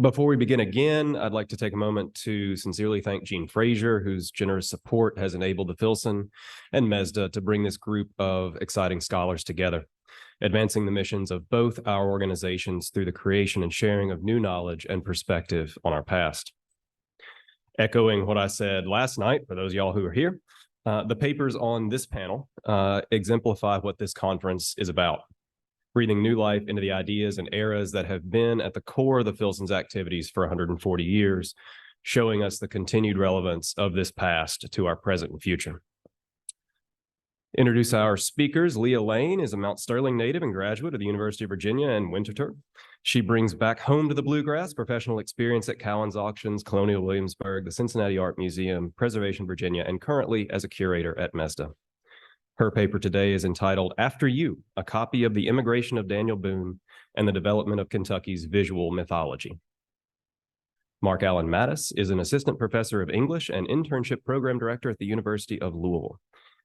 Before we begin again, I'd like to take a moment to sincerely thank Jean Frazier, whose generous support has enabled the Filson and MESDA to bring this group of exciting scholars together, advancing the missions of both our organizations through the creation and sharing of new knowledge and perspective on our past. Echoing what I said last night, for those of y'all who are here, the papers on this panel exemplify what this conference is about. Breathing new life into the ideas and eras that have been at the core of the Filson's activities for 140 years, showing us the continued relevance of this past to our present and future. Introduce our speakers. Leah Lane is a Mount Sterling native and graduate of the University of Virginia and Winterthur. She brings back home to the bluegrass professional experience at Cowan's Auctions, Colonial Williamsburg, the Cincinnati Art Museum, Preservation Virginia, and currently as a curator at MESDA. Her paper today is entitled After You, a copy of the Emigration of Daniel Boone and the Development of Kentucky's Visual Mythology. Mark Allen Mattis is an assistant professor of English and internship program director at the University of Louisville.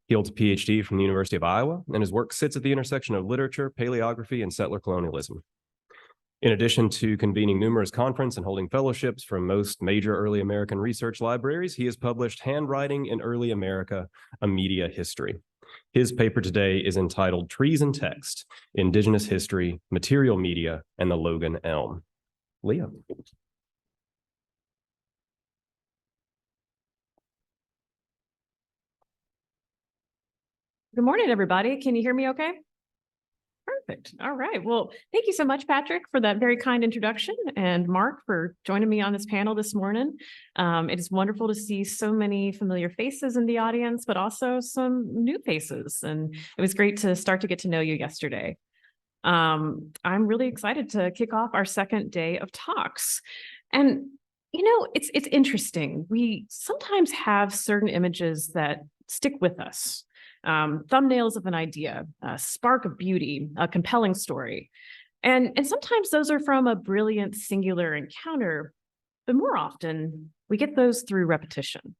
He holds a PhD from the University of Iowa, and his work sits at the intersection of literature, paleography, and settler colonialism. In addition to convening numerous conferences and holding fellowships from most major early American research libraries, he has published Handwriting in Early America, a Media History. His paper today is entitled Trees and Text, Indigenous History, Material Media, and the Logan Elm. Leah. Good morning, everybody. Can you hear me okay? Perfect. All right. Well, thank you so much, Patrick, for that very kind introduction, and Mark for joining me on this panel this morning. It is wonderful to see so many familiar faces in the audience, but also some new faces. And it was great to start to get to know you yesterday. I'm really excited to kick off our second day of talks. And, you know, it's interesting. We sometimes have certain images that stick with us. Thumbnails of an idea, a spark of beauty, a compelling story. And sometimes those are from a brilliant singular encounter, but more often we get those through repetition.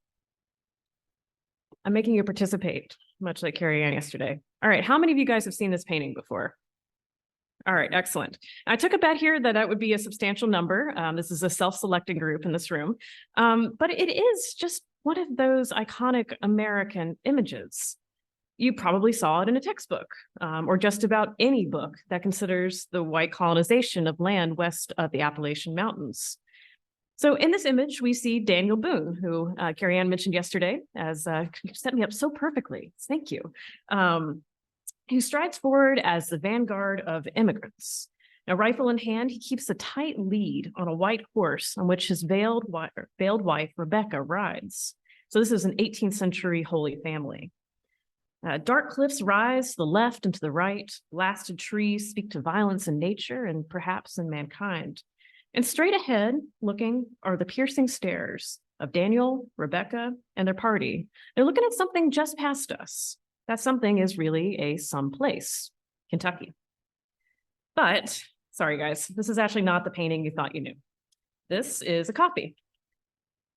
I'm making you participate, much like Carrie Ann yesterday. All right, how many of you guys have seen this painting before? All right, excellent. I took a bet here that would be a substantial number. This is a self-selecting group in this room, but it is just one of those iconic American images. You probably saw it in a textbook, or just about any book that considers the white colonization of land west of the Appalachian Mountains. So in this image, we see Daniel Boone, who Carrie Ann mentioned yesterday, as set me up so perfectly. Thank you. Who strides forward as the vanguard of immigrants. Now, rifle in hand, he keeps a tight lead on a white horse on which his veiled wife, Rebecca, rides. So this is an 18th century Holy Family. Dark cliffs rise to the left and to the right. Blasted trees speak to violence in nature and perhaps in mankind. And straight ahead, looking, are the piercing stares of Daniel, Rebecca, and their party. They're looking at something just past us. That something is really a someplace, Kentucky. But, sorry guys, this is actually not the painting you thought you knew. This is a copy.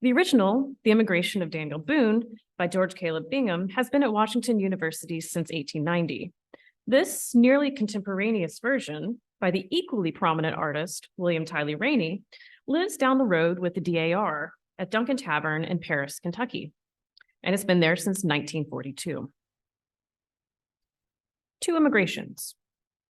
The original, The Emigration of Daniel Boone, by George Caleb Bingham, has been at Washington University since 1890. This nearly contemporaneous version, by the equally prominent artist, William Tyler Rainey, lives down the road with the DAR at Duncan Tavern in Paris, Kentucky, and it's been there since 1942. Two immigrations,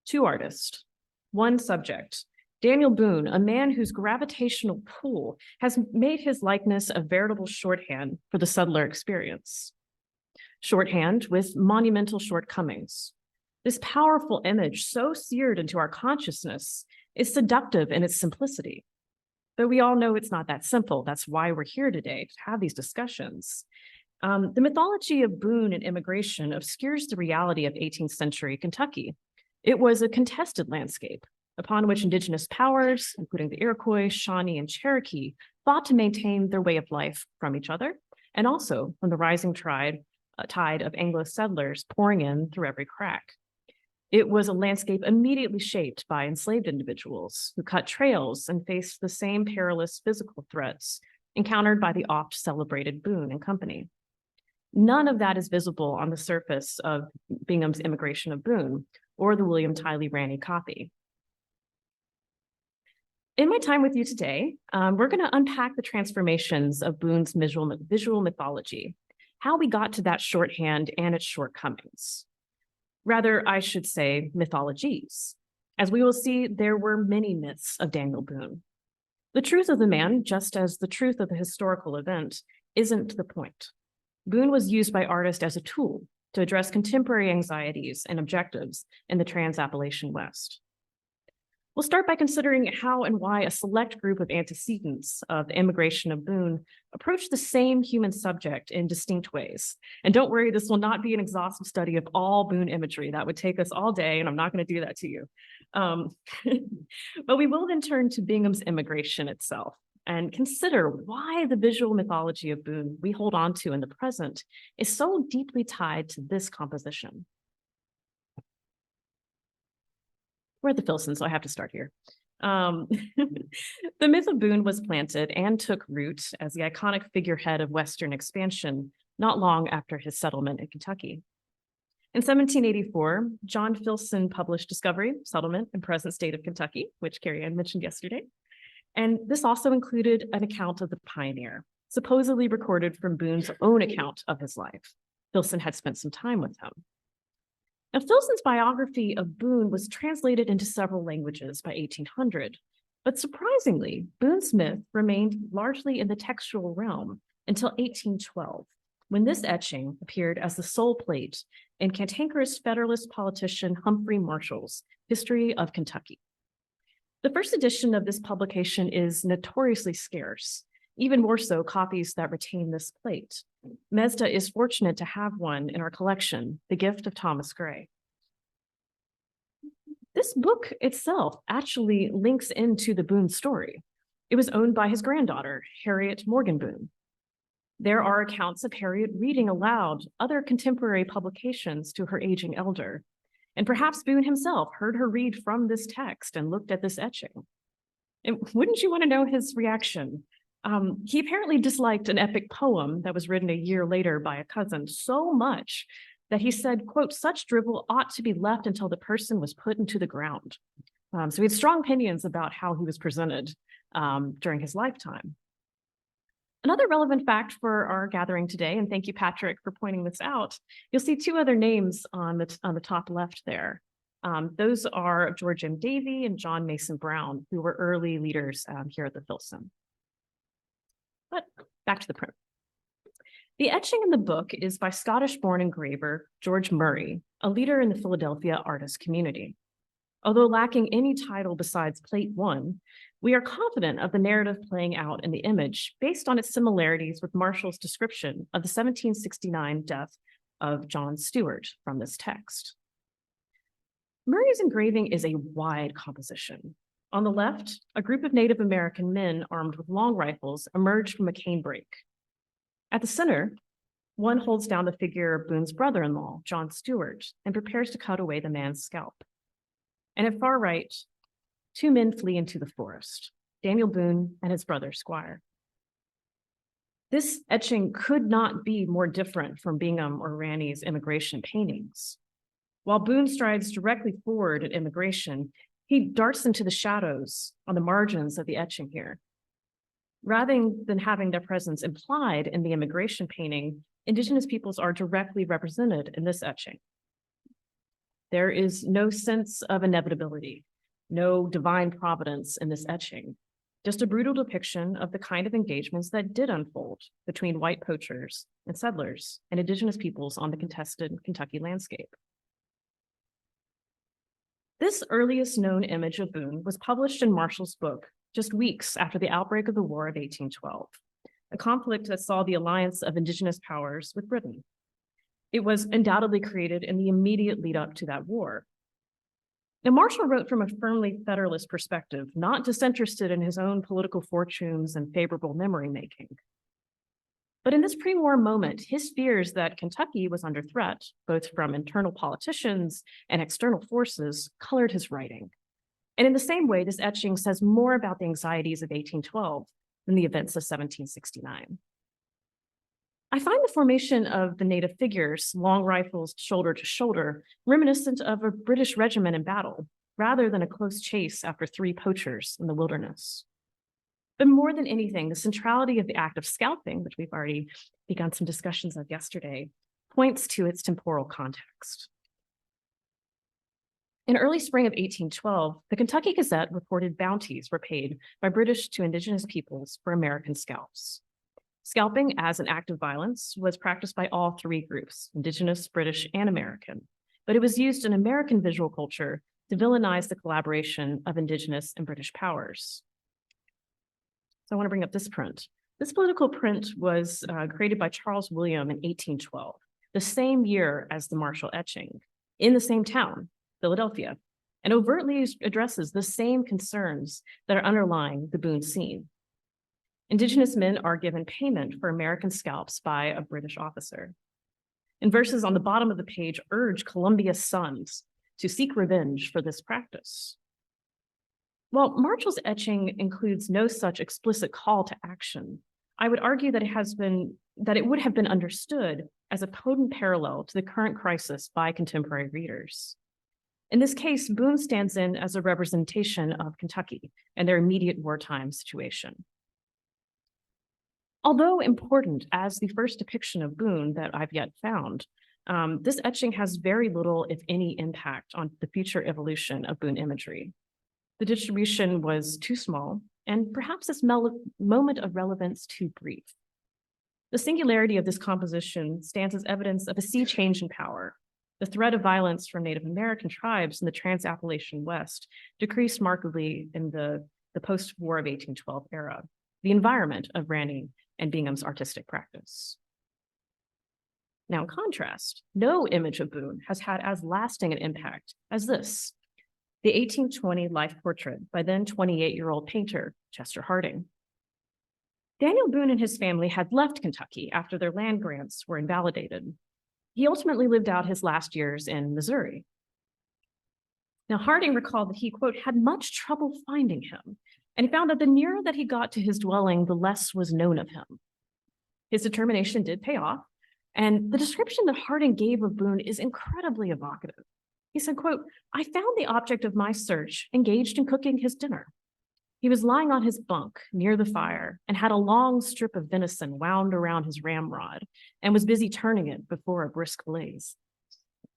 two artists, one subject. Daniel Boone, a man whose gravitational pull has made his likeness a veritable shorthand for the settler experience. Shorthand with monumental shortcomings. This powerful image, so seared into our consciousness, is seductive in its simplicity. But we all know it's not that simple. That's why we're here today, to have these discussions. The mythology of Boone and immigration obscures the reality of 18th century Kentucky. It was a contested landscape, upon which indigenous powers, including the Iroquois, Shawnee, and Cherokee, fought to maintain their way of life from each other, and also from the rising tide of Anglo settlers pouring in through every crack. It was a landscape immediately shaped by enslaved individuals who cut trails and faced the same perilous physical threats encountered by the oft-celebrated Boone and Company. None of that is visible on the surface of Bingham's Emigration of Boone or the William Tyler Rainey copy. In my time with you today, we're going to unpack the transformations of Boone's visual mythology, how we got to that shorthand and its shortcomings. Rather, I should say mythologies. As we will see, there were many myths of Daniel Boone. The truth of the man, just as the truth of the historical event, isn't the point. Boone was used by artists as a tool to address contemporary anxieties and objectives in the Trans-Appalachian West. We'll start by considering how and why a select group of antecedents of the immigration of Boone approached the same human subject in distinct ways. And don't worry, this will not be an exhaustive study of all Boone imagery. That would take us all day, and I'm not going to do that to you. But we will then turn to Bingham's immigration itself and consider why the visual mythology of Boone we hold on to in the present is so deeply tied to this composition. We're at the Filson, so I have to start here. The myth of Boone was planted and took root as the iconic figurehead of Western expansion not long after his settlement in Kentucky. In 1784, John Filson published Discovery, Settlement, and Present State of Kentucky, which Carrie Ann mentioned yesterday. And this also included an account of the pioneer, supposedly recorded from Boone's own account of his life. Filson had spent some time with him. Now, Filson's biography of Boone was translated into several languages by 1800, but surprisingly, Boone's myth remained largely in the textual realm until 1812, when this etching appeared as the sole plate in cantankerous Federalist politician Humphrey Marshall's History of Kentucky. The first edition of this publication is notoriously scarce, even more so copies that retain this plate. MESDA is fortunate to have one in our collection, The Gift of Thomas Gray. This book itself actually links into the Boone story. It was owned by his granddaughter, Harriet Morgan Boone. There are accounts of Harriet reading aloud other contemporary publications to her aging elder, and perhaps Boone himself heard her read from this text and looked at this etching. And wouldn't you want to know his reaction? He apparently disliked an epic poem that was written a year later by a cousin so much that he said, quote, "Such drivel ought to be left until the person was put into the ground." So he had strong opinions about how he was presented during his lifetime. Another relevant fact for our gathering today, and thank you, Patrick, for pointing this out, you'll see two other names on the top left there. Those are George M. Davey and John Mason Brown, who were early leaders here at the Filson. But back to the print. The etching in the book is by Scottish-born engraver George Murray, a leader in the Philadelphia artist community. Although lacking any title besides Plate 1, we are confident of the narrative playing out in the image based on its similarities with Marshall's description of the 1769 death of John Stewart from this text. Murray's engraving is a wide composition. On the left, a group of Native American men armed with long rifles emerged from a canebrake. At the center, one holds down the figure of Boone's brother-in-law, John Stewart, and prepares to cut away the man's scalp. And at far right, two men flee into the forest, Daniel Boone and his brother Squire. This etching could not be more different from Bingham or Ranney's immigration paintings. While Boone strides directly forward at immigration, he darts into the shadows on the margins of the etching here. Rather than having their presence implied in the immigration painting, Indigenous peoples are directly represented in this etching. There is no sense of inevitability, no divine providence in this etching, just a brutal depiction of the kind of engagements that did unfold between white poachers and settlers and Indigenous peoples on the contested Kentucky landscape. This earliest known image of Boone was published in Marshall's book just weeks after the outbreak of the War of 1812, a conflict that saw the alliance of Indigenous powers with Britain. It was undoubtedly created in the immediate lead up to that war. Now, Marshall wrote from a firmly Federalist perspective, not disinterested in his own political fortunes and favorable memory making. But in this pre-war moment, his fears that Kentucky was under threat, both from internal politicians and external forces, colored his writing. And in the same way, this etching says more about the anxieties of 1812 than the events of 1769. I find the formation of the native figures, long rifles shoulder to shoulder, reminiscent of a British regiment in battle, rather than a close chase after three poachers in the wilderness. But more than anything, the centrality of the act of scalping, which we've already begun some discussions of yesterday, points to its temporal context. In early spring of 1812, the Kentucky Gazette reported bounties were paid by British to Indigenous peoples for American scalps. Scalping as an act of violence was practiced by all three groups, Indigenous, British, and American, but it was used in American visual culture to villainize the collaboration of Indigenous and British powers. So I want to bring up this print. This political print was created by Charles William in 1812, the same year as the Marshall etching, in the same town, Philadelphia, and overtly addresses the same concerns that are underlying the Boone scene. Indigenous men are given payment for American scalps by a British officer. And verses on the bottom of the page urge Columbia's sons to seek revenge for this practice. While Marshall's etching includes no such explicit call to action, I would argue that it would have been understood as a potent parallel to the current crisis by contemporary readers. In this case, Boone stands in as a representation of Kentucky and their immediate wartime situation. Although important as the first depiction of Boone that I've yet found, this etching has very little, if any, impact on the future evolution of Boone imagery. The distribution was too small, and perhaps this moment of relevance too brief. The singularity of this composition stands as evidence of a sea change in power. The threat of violence from Native American tribes in the Trans-Appalachian West decreased markedly in the post-War of 1812 era, the environment of Ranny and Bingham's artistic practice. Now, in contrast, no image of Boone has had as lasting an impact as this, the 1820 life portrait by then 28-year-old painter Chester Harding. Daniel Boone and his family had left Kentucky after their land grants were invalidated. He ultimately lived out his last years in Missouri. Now, Harding recalled that he, quote, had much trouble finding him, and he found that the nearer that he got to his dwelling, the less was known of him. His determination did pay off, and the description that Harding gave of Boone is incredibly evocative. He said, quote, I found the object of my search engaged in cooking his dinner. He was lying on his bunk near the fire and had a long strip of venison wound around his ramrod and was busy turning it before a brisk blaze.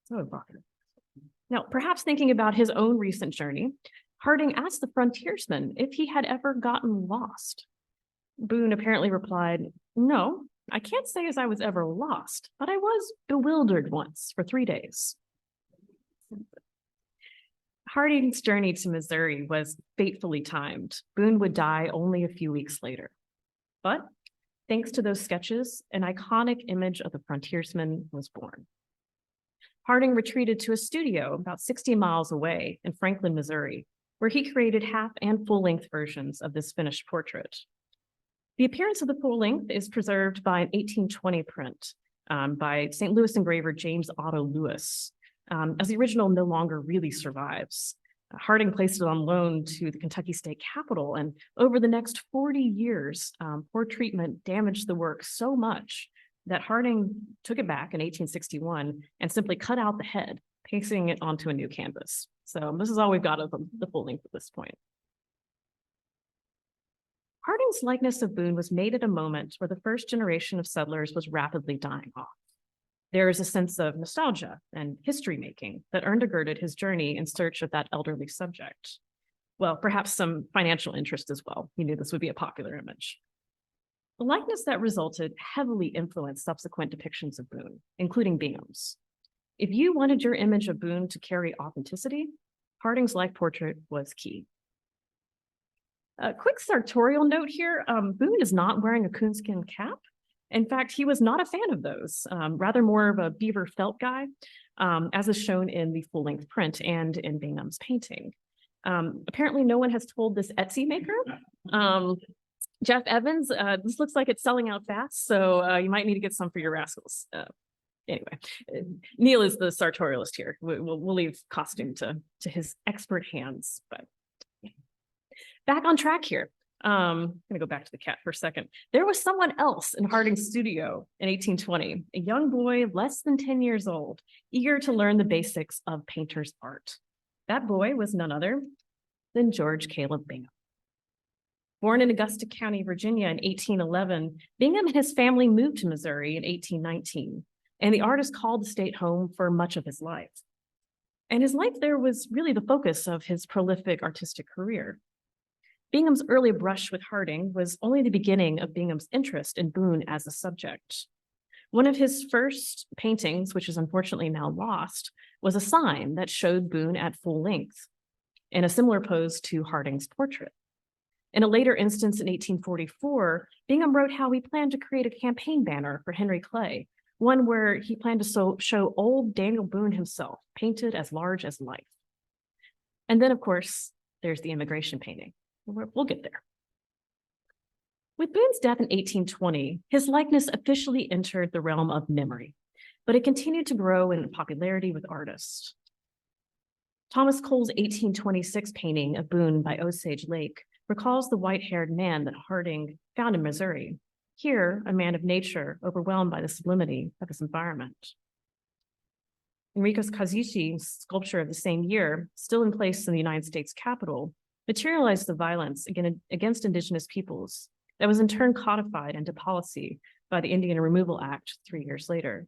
So evocative. Now, perhaps thinking about his own recent journey, Harding asked the frontiersman if he had ever gotten lost. Boone apparently replied, no, I can't say as I was ever lost, but I was bewildered once for 3 days. Harding's journey to Missouri was fatefully timed. Boone would die only a few weeks later. But thanks to those sketches, an iconic image of the frontiersman was born. Harding retreated to a studio about 60 miles away in Franklin, Missouri, where he created half and full-length versions of this finished portrait. The appearance of the full-length is preserved by an 1820 print by St. Louis engraver James Otto Lewis, as the original no longer really survives. Harding placed it on loan to the Kentucky State Capitol, and over the next 40 years, poor treatment damaged the work so much that Harding took it back in 1861 and simply cut out the head, pasting it onto a new canvas. So this is all we've got of the full length at this point. Harding's likeness of Boone was made at a moment where the first generation of settlers was rapidly dying off. There is a sense of nostalgia and history making that undergirded his journey in search of that elderly subject. Well, perhaps some financial interest as well. He knew this would be a popular image. The likeness that resulted heavily influenced subsequent depictions of Boone, including Bingham's. If you wanted your image of Boone to carry authenticity, Harding's life portrait was key. A quick sartorial note here, Boone is not wearing a coonskin cap. In fact, he was not a fan of those, rather more of a beaver felt guy, as is shown in the full-length print and in Bingham's painting. Apparently, no one has told this Etsy maker. Jeff Evans, this looks like it's selling out fast, so you might need to get some for your rascals. Anyway, Neil is the sartorialist here. We'll leave costume to his expert hands, but yeah. Back on track here. I'm gonna go back to the cat for a second. There was someone else in Harding's studio in 1820, a young boy less than 10 years old, eager to learn the basics of painter's art. That boy was none other than George Caleb Bingham. Born in Augusta County, Virginia in 1811, Bingham and his family moved to Missouri in 1819, and the artist called the state home for much of his life. And his life there was really the focus of his prolific artistic career. Bingham's early brush with Harding was only the beginning of Bingham's interest in Boone as a subject. One of his first paintings, which is unfortunately now lost, was a sign that showed Boone at full length in a similar pose to Harding's portrait. In a later instance in 1844, Bingham wrote how he planned to create a campaign banner for Henry Clay, one where he planned to show old Daniel Boone himself, painted as large as life. And then, of course, there's the Emigration painting. We'll get there. With Boone's death in 1820, his likeness officially entered the realm of memory, but it continued to grow in popularity with artists. Thomas Cole's 1826 painting of Boone by Osage Lake recalls the white-haired man that Harding found in Missouri. Here, a man of nature, overwhelmed by the sublimity of his environment. Enrico Kazuchi's sculpture of the same year, still in place in the United States Capitol, materialized the violence against Indigenous peoples that was in turn codified into policy by the Indian Removal Act 3 years later.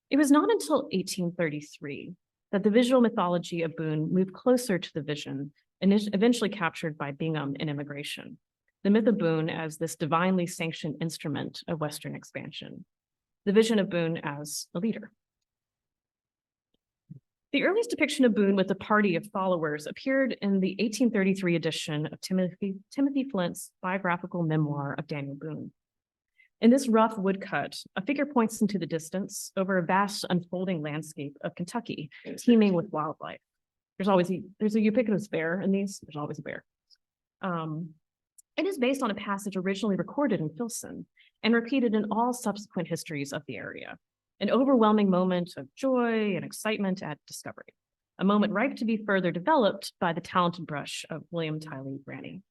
It was not until 1833 that the visual mythology of Boone moved closer to the vision eventually captured by Bingham in Emigration, the myth of Boone as this divinely sanctioned instrument of Western expansion, the vision of Boone as a leader. The earliest depiction of Boone with a party of followers appeared in the 1833 edition of Timothy Flint's biographical memoir of Daniel Boone. In this rough woodcut, a figure points into the distance over a vast unfolding landscape of Kentucky, teeming with wildlife. There's a ubiquitous bear in these. There's always a bear. It is based on a passage originally recorded in Filson and repeated in all subsequent histories of the area. An overwhelming moment of joy and excitement at discovery, a moment ripe to be further developed by the talented brush of William Tiley Ranney.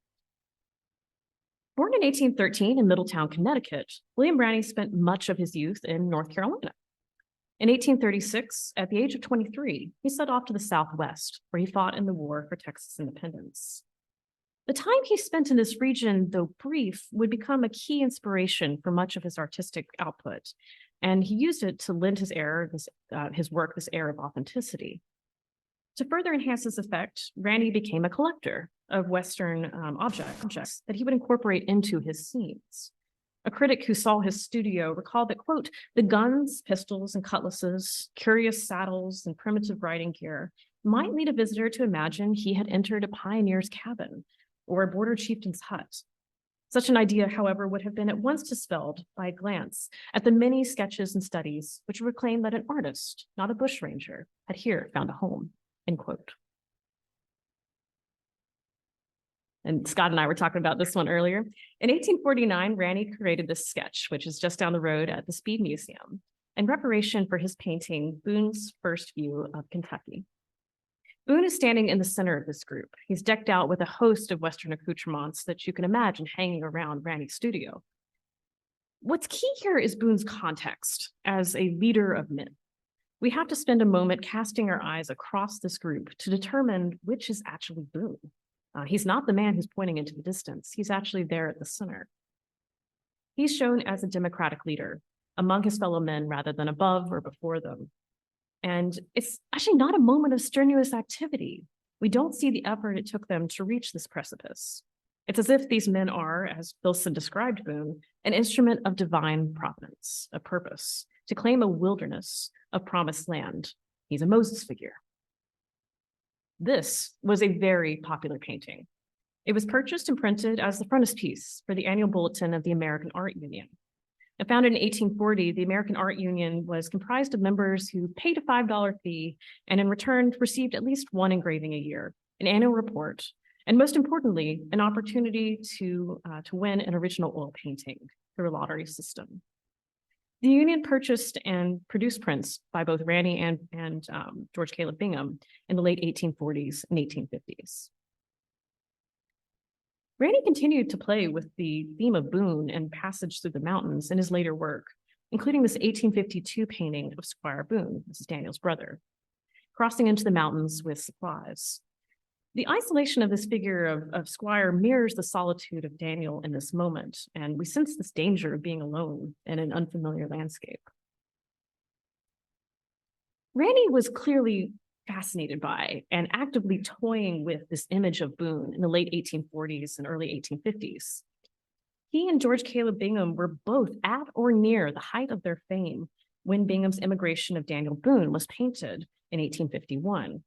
Born in 1813 in Middletown, Connecticut, William Ranney spent much of his youth in North Carolina. In 1836, at the age of 23, he set off to the Southwest, where he fought in the War for Texas independence. The time he spent in this region, though brief, would become a key inspiration for much of his artistic output, and he used it to lend his work this air of authenticity. To further enhance his effect, Ranney became a collector of Western objects that he would incorporate into his scenes. A critic who saw his studio recalled that, quote, the guns, pistols, and cutlasses, curious saddles, and primitive riding gear might lead a visitor to imagine he had entered a pioneer's cabin or a border chieftain's hut. Such an idea, however, would have been at once dispelled by a glance at the many sketches and studies which would claim that an artist, not a bushranger, had here found a home, end quote. And Scott and I were talking about this one earlier. In 1849, Ranney created this sketch, which is just down the road at the Speed Museum, in reparation for his painting, Boone's First View of Kentucky. Boone is standing in the center of this group. He's decked out with a host of Western accoutrements that you can imagine hanging around Ranney's studio. What's key here is Boone's context as a leader of men. We have to spend a moment casting our eyes across this group to determine which is actually Boone. He's not the man who's pointing into the distance. He's actually there at the center. He's shown as a democratic leader among his fellow men rather than above or before them. And it's actually not a moment of strenuous activity. We don't see the effort it took them to reach this precipice. It's as if these men are, as Filson described Boone, an instrument of divine providence, a purpose, to claim a wilderness of promised land. He's a Moses figure. This was a very popular painting. It was purchased and printed as the frontispiece for the annual bulletin of the American Art Union. And founded in 1840, the American Art Union was comprised of members who paid a $5 fee and in return received at least one engraving a year, an annual report, and most importantly, an opportunity to win an original oil painting through a lottery system. The union purchased and produced prints by both Ranney and George Caleb Bingham in the late 1840s and 1850s. Ranney continued to play with the theme of Boone and passage through the mountains in his later work, including this 1852 painting of Squire Boone, this is Daniel's brother. crossing into the mountains with supplies. The isolation of this figure of Squire mirrors the solitude of Daniel in this moment, and we sense this danger of being alone in an unfamiliar landscape. Ranny was clearly fascinated by and actively toying with this image of Boone in the late 1840s and early 1850s. He and George Caleb Bingham were both at or near the height of their fame when Bingham's Emigration of Daniel Boone was painted in 1851.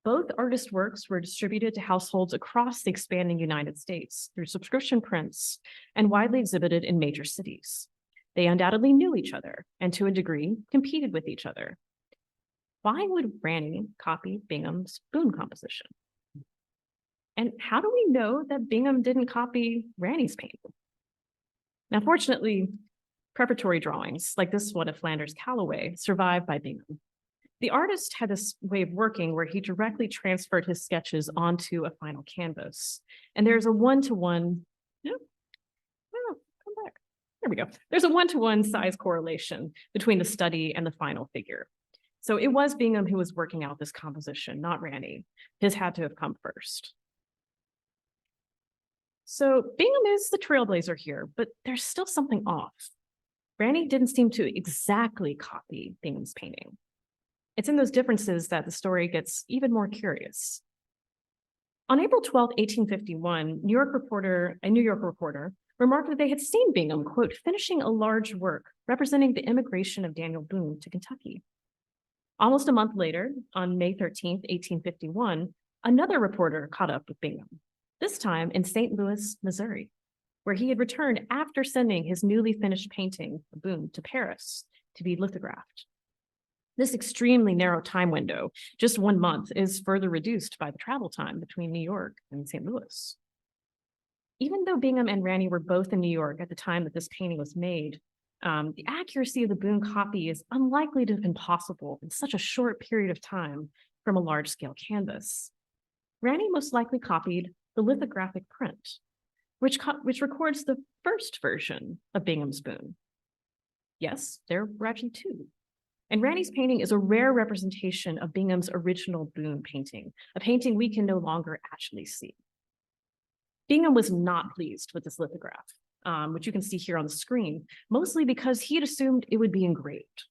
Both artist works were distributed to households across the expanding United States through subscription prints and widely exhibited in major cities. They undoubtedly knew each other and, to a degree, competed with each other. Why would Ranny copy Bingham's Boone composition? And how do we know that Bingham didn't copy Ranny's painting? Now, fortunately, preparatory drawings, like this one of Flanders Calloway, survived by Bingham. The artist had this way of working where he directly transferred his sketches onto a final canvas. And there's a one-to-one, come back. There we go. There's a one-to-one size correlation between the study and the final figure. So it was Bingham who was working out this composition, not Ranny. His had to have come first. So Bingham is the trailblazer here, but there's still something off. Ranny didn't seem to exactly copy Bingham's painting. It's in those differences that the story gets even more curious. On April 12, 1851, a New York reporter remarked that they had seen Bingham, quote, finishing a large work representing the immigration of Daniel Boone to Kentucky. Almost a month later, on May 13, 1851, another reporter caught up with Bingham, this time in St. Louis, Missouri, where he had returned after sending his newly finished painting, Boone, to Paris to be lithographed. This extremely narrow time window, just 1 month, is further reduced by the travel time between New York and St. Louis. Even though Bingham and Ranny were both in New York at the time that this painting was made, the accuracy of the Boone copy is unlikely to have been possible in such a short period of time from a large-scale canvas. Ranny most likely copied the lithographic print, which records the first version of Bingham's Boone. Yes, there were actually two. And Ranny's painting is a rare representation of Bingham's original Boone painting, a painting we can no longer actually see. Bingham was not pleased with this lithograph, which you can see here on the screen, mostly because he had assumed it would be engraved.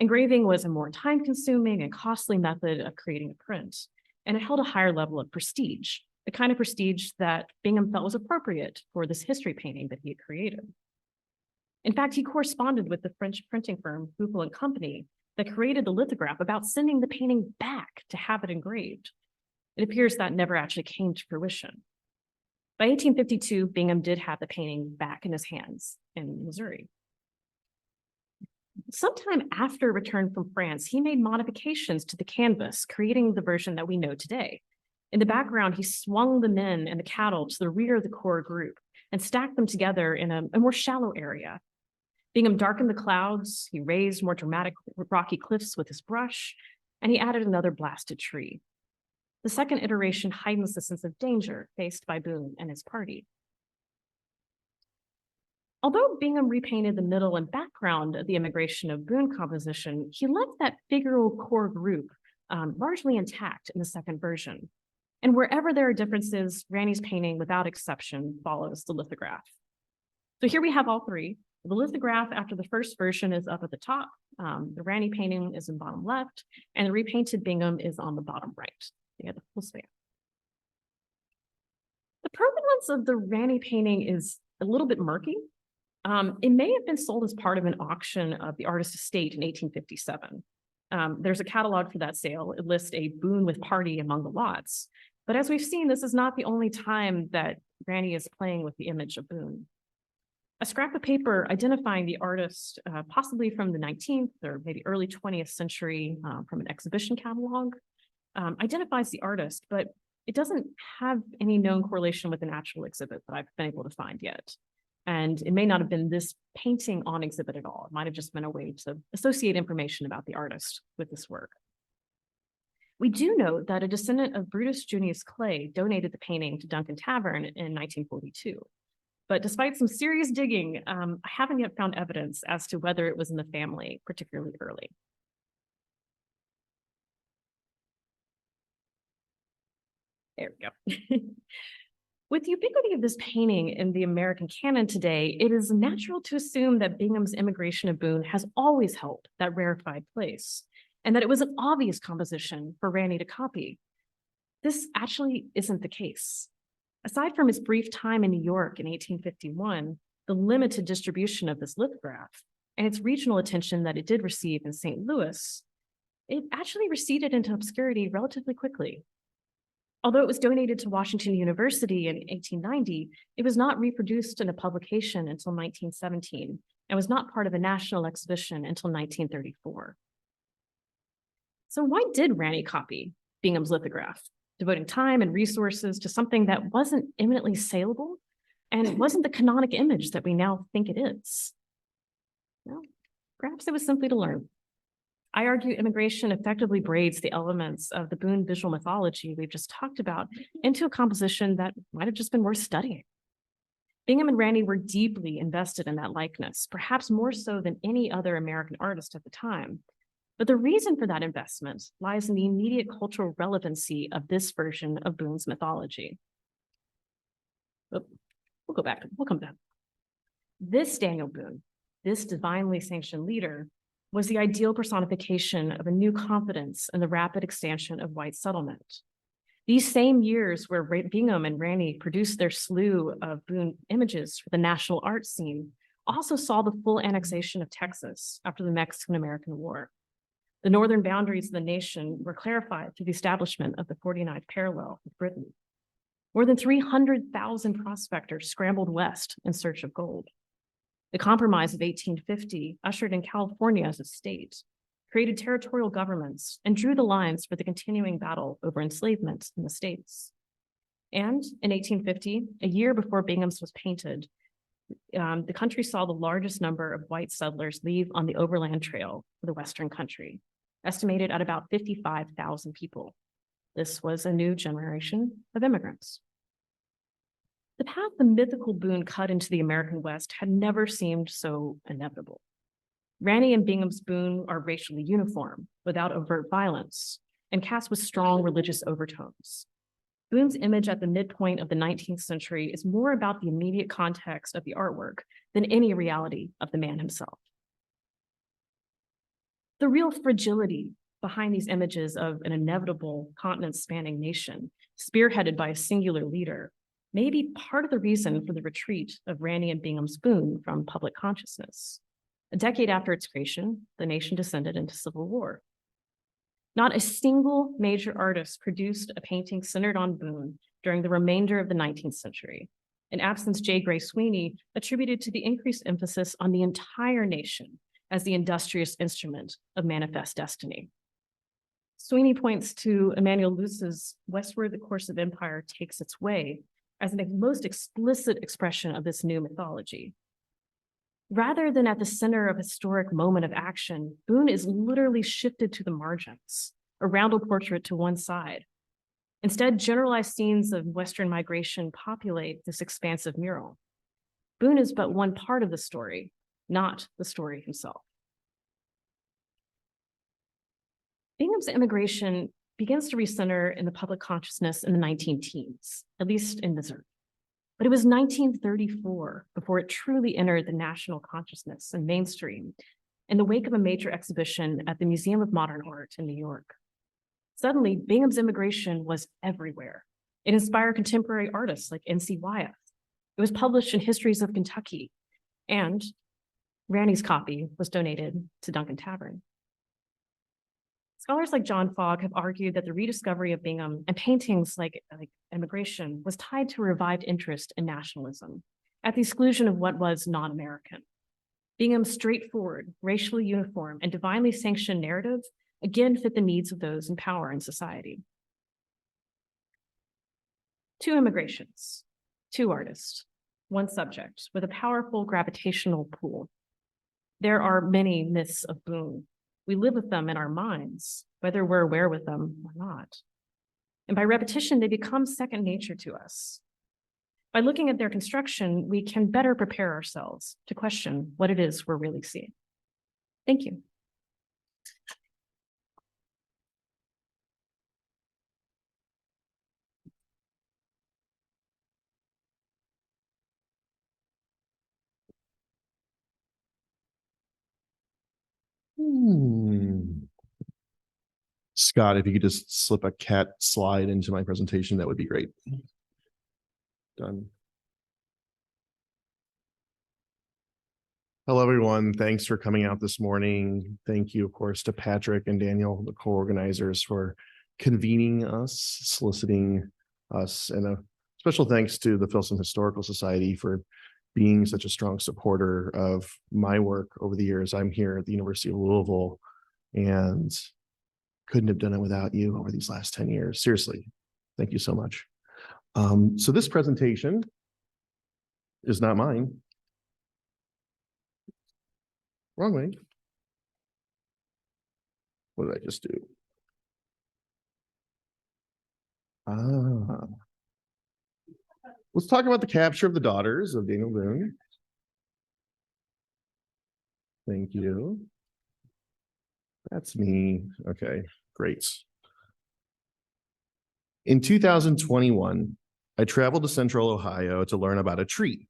Engraving was a more time-consuming and costly method of creating a print, and it held a higher level of prestige, the kind of prestige that Bingham felt was appropriate for this history painting that he had created. In fact, he corresponded with the French printing firm Boone & Company that created the lithograph about sending the painting back to have it engraved. It appears that never actually came to fruition. By 1852, Bingham did have the painting back in his hands in Missouri. Sometime after return from France, he made modifications to the canvas, creating the version that we know today. In the background, he swung the men and the cattle to the rear of the core group and stacked them together in a more shallow area. Bingham darkened the clouds, he raised more dramatic rocky cliffs with his brush, and he added another blasted tree. The second iteration heightens the sense of danger faced by Boone and his party. Although Bingham repainted the middle and background of the Emigration of Boone composition, he left that figural core group largely intact in the second version. And wherever there are differences, Ranny's painting, without exception, follows the lithograph. So here we have all three. The lithograph after the first version is up at the top, the Ranny painting is in bottom left, and the repainted Bingham is on the bottom right. They have the full span. The provenance of the Ranny painting is a little bit murky. It may have been sold as part of an auction of the artist's estate in 1857. There's a catalog for that sale. It lists a Boone with party among the lots. But as we've seen, this is not the only time that Ranny is playing with the image of Boone. A scrap of paper identifying the artist, possibly from the 19th or maybe early 20th century, from an exhibition catalog, identifies the artist, but it doesn't have any known correlation with an actual exhibit that I've been able to find yet. And it may not have been this painting on exhibit at all. It might have just been a way to associate information about the artist with this work. We do know that a descendant of Brutus Junius Clay donated the painting to Duncan Tavern in 1942. But despite some serious digging, I haven't yet found evidence as to whether it was in the family particularly early. There we go. With the ubiquity of this painting in the American canon today, it is natural to assume that Bingham's Emigration of Boone has always held that rarefied place, and that it was an obvious composition for Ranny to copy. This actually isn't the case. Aside from his brief time in New York in 1851, the limited distribution of this lithograph, and its regional attention that it did receive in St. Louis, it actually receded into obscurity relatively quickly. Although it was donated to Washington University in 1890, it was not reproduced in a publication until 1917 and was not part of a national exhibition until 1934. So why did Ranny copy Bingham's lithograph, devoting time and resources to something that wasn't imminently saleable and wasn't the canonic image that we now think it is? Well, perhaps it was simply to learn. I argue Emigration effectively braids the elements of the Boone visual mythology we've just talked about into a composition that might have just been worth studying. Bingham and Ranny were deeply invested in that likeness, perhaps more so than any other American artist at the time. But the reason for that investment lies in the immediate cultural relevancy of this version of Boone's mythology. We'll come back. This Daniel Boone, this divinely sanctioned leader, was the ideal personification of a new confidence in the rapid expansion of white settlement. These same years where Bingham and Ranny produced their slew of Boone images for the national art scene also saw the full annexation of Texas after the Mexican-American War. The northern boundaries of the nation were clarified through the establishment of the 49th parallel with Britain. More than 300,000 prospectors scrambled west in search of gold. The Compromise of 1850 ushered in California as a state, created territorial governments, and drew the lines for the continuing battle over enslavement in the states. And in 1850, a year before Bingham's was painted, the country saw the largest number of white settlers leave on the overland trail for the Western country, estimated at about 55,000 people. This was a new generation of immigrants. The path the mythical Boone cut into the American West had never seemed so inevitable. Ranny and Bingham's Boone are racially uniform, without overt violence, and cast with strong religious overtones. Boone's image at the midpoint of the 19th century is more about the immediate context of the artwork than any reality of the man himself. The real fragility behind these images of an inevitable continent-spanning nation, spearheaded by a singular leader, may be part of the reason for the retreat of Ranny and Bingham's Boone from public consciousness. A decade after its creation, the nation descended into civil war. Not a single major artist produced a painting centered on Boone during the remainder of the 19th century, an absence J. Gray Sweeney attributed to the increased emphasis on the entire nation as the industrious instrument of manifest destiny. Sweeney points to Emanuel Lewis's "Westward the course of empire takes its way" as the most explicit expression of this new mythology. Rather than at the center of a historic moment of action, Boone is literally shifted to the margins, a roundel portrait to one side. Instead, generalized scenes of Western migration populate this expansive mural. Boone is but one part of the story, not the story himself. Bingham's Emigration begins to recenter in the public consciousness in the 19-teens, at least in Missouri. But it was 1934 before it truly entered the national consciousness and mainstream in the wake of a major exhibition at the Museum of Modern Art in New York. Suddenly, Bingham's Emigration was everywhere. It inspired contemporary artists like N.C. Wyeth. It was published in Histories of Kentucky, and Ranny's copy was donated to Duncan Tavern. Scholars like John Fogg have argued that the rediscovery of Bingham and paintings like Emigration was tied to a revived interest in nationalism, at the exclusion of what was non-American. Bingham's straightforward, racially uniform, and divinely sanctioned narrative again fit the needs of those in power in society. Two emigrations, two artists, one subject with a powerful gravitational pull. There are many myths of Boone. We live with them in our minds, whether we're aware with them or not. And by repetition, they become second nature to us. By looking at their construction, we can better prepare ourselves to question what it is we're really seeing. Thank you. Scott, if you could just slip a cat slide into my presentation, that would be great. Done. Hello, everyone. Thanks for coming out this morning. Thank you, of course, to Patrick and Daniel, the co-organizers, for convening us, soliciting us, and a special thanks to the Filson Historical Society for being such a strong supporter of my work over the years. I'm here at the University of Louisville and couldn't have done it without you over these last 10 years. Seriously, thank you so much. So this presentation is not mine. Wrong way. What did I just do? Let's talk about the capture of the daughters of Daniel Boone. Thank you. That's me. Okay, great. In 2021, I traveled to Central Ohio to learn about a tree,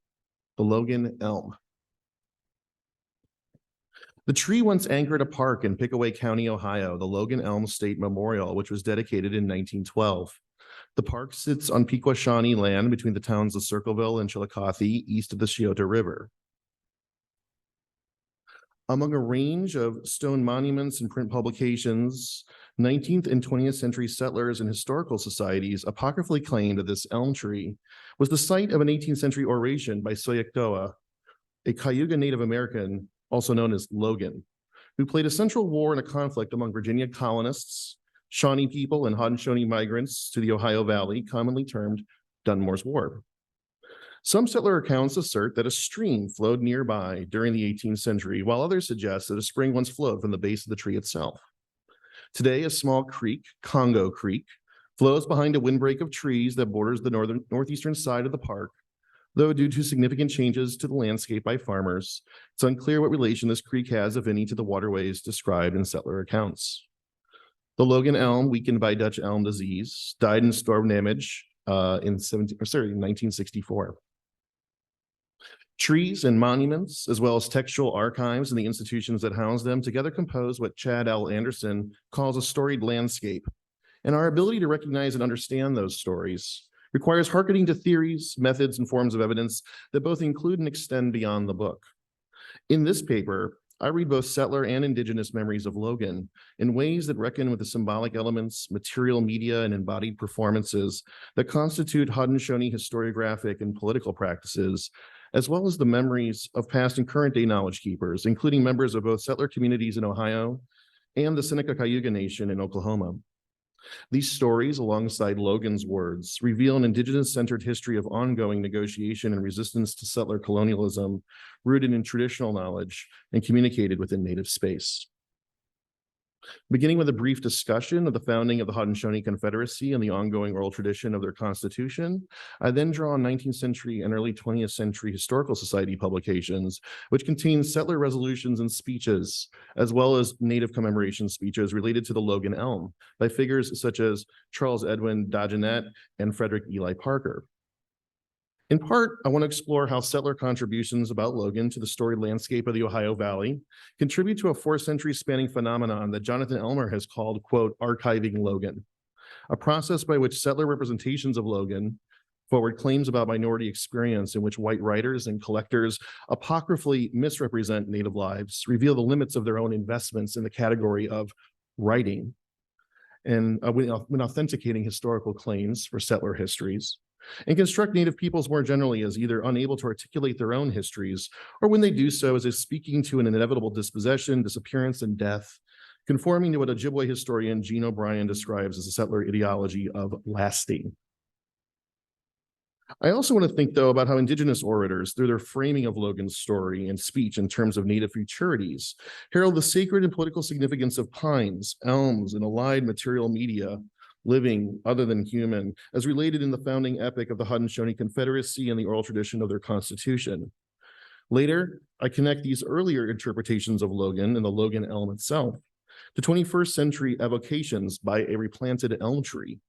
the Logan elm. The tree once anchored a park in Pickaway County, Ohio, the Logan Elm State Memorial, which was dedicated in 1912. The park sits on Pequot Shawnee land between the towns of Circleville and Chillicothe, east of the Scioto River. Among a range of stone monuments and print publications, 19th and 20th century settlers and historical societies apocryphally claimed that this elm tree was the site of an 18th century oration by Soyaktoa, a Cayuga Native American, also known as Logan, who played a central role in a conflict among Virginia colonists, Shawnee people, and Haudenosaunee migrants to the Ohio Valley, commonly termed Dunmore's War. Some settler accounts assert that a stream flowed nearby during the 18th century, while others suggest that a spring once flowed from the base of the tree itself. Today, a small creek, Congo Creek, flows behind a windbreak of trees that borders the northeastern side of the park. Though due to significant changes to the landscape by farmers, it's unclear what relation this creek has, if any, to the waterways described in settler accounts. The Logan elm, weakened by Dutch elm disease, died in storm damage in 1964. Trees and monuments, as well as textual archives and the institutions that house them, together compose what Chad L. Anderson calls a storied landscape. And our ability to recognize and understand those stories requires hearkening to theories, methods, and forms of evidence that both include and extend beyond the book. In this paper, I read both settler and indigenous memories of Logan in ways that reckon with the symbolic elements, material media, and embodied performances that constitute Haudenosaunee historiographic and political practices, as well as the memories of past and current day knowledge keepers, including members of both settler communities in Ohio and the Seneca Cayuga Nation in Oklahoma. These stories, alongside Logan's words, reveal an indigenous-centered history of ongoing negotiation and resistance to settler colonialism, rooted in traditional knowledge and communicated within native space. Beginning with a brief discussion of the founding of the Haudenosaunee Confederacy and the ongoing oral tradition of their constitution, I then draw on 19th century and early 20th century historical society publications, which contain settler resolutions and speeches, as well as native commemoration speeches related to the Logan elm by figures such as Charles Edwin Dagenet and Frederick Eli Parker. In part, I want to explore how settler contributions about Logan to the storied landscape of the Ohio Valley contribute to a 4-century spanning phenomenon that Jonathan Elmer has called, quote, archiving Logan, a process by which settler representations of Logan forward claims about minority experience in which white writers and collectors apocryphally misrepresent Native lives, reveal the limits of their own investments in the category of writing, and when authenticating historical claims for settler histories, and construct Native peoples more generally as either unable to articulate their own histories, or when they do so as if speaking to an inevitable dispossession, disappearance, and death, conforming to what Ojibwe historian Gene O'Brien describes as a settler ideology of lasting. I also want to think, though, about how Indigenous orators, through their framing of Logan's story and speech in terms of Native futurities, herald the sacred and political significance of pines, elms, and allied material media, living other than human, as related in the founding epic of the Haudenosaunee Confederacy and the oral tradition of their constitution. Later, I connect these earlier interpretations of Logan and the Logan elm itself to 21st century evocations by a replanted elm tree.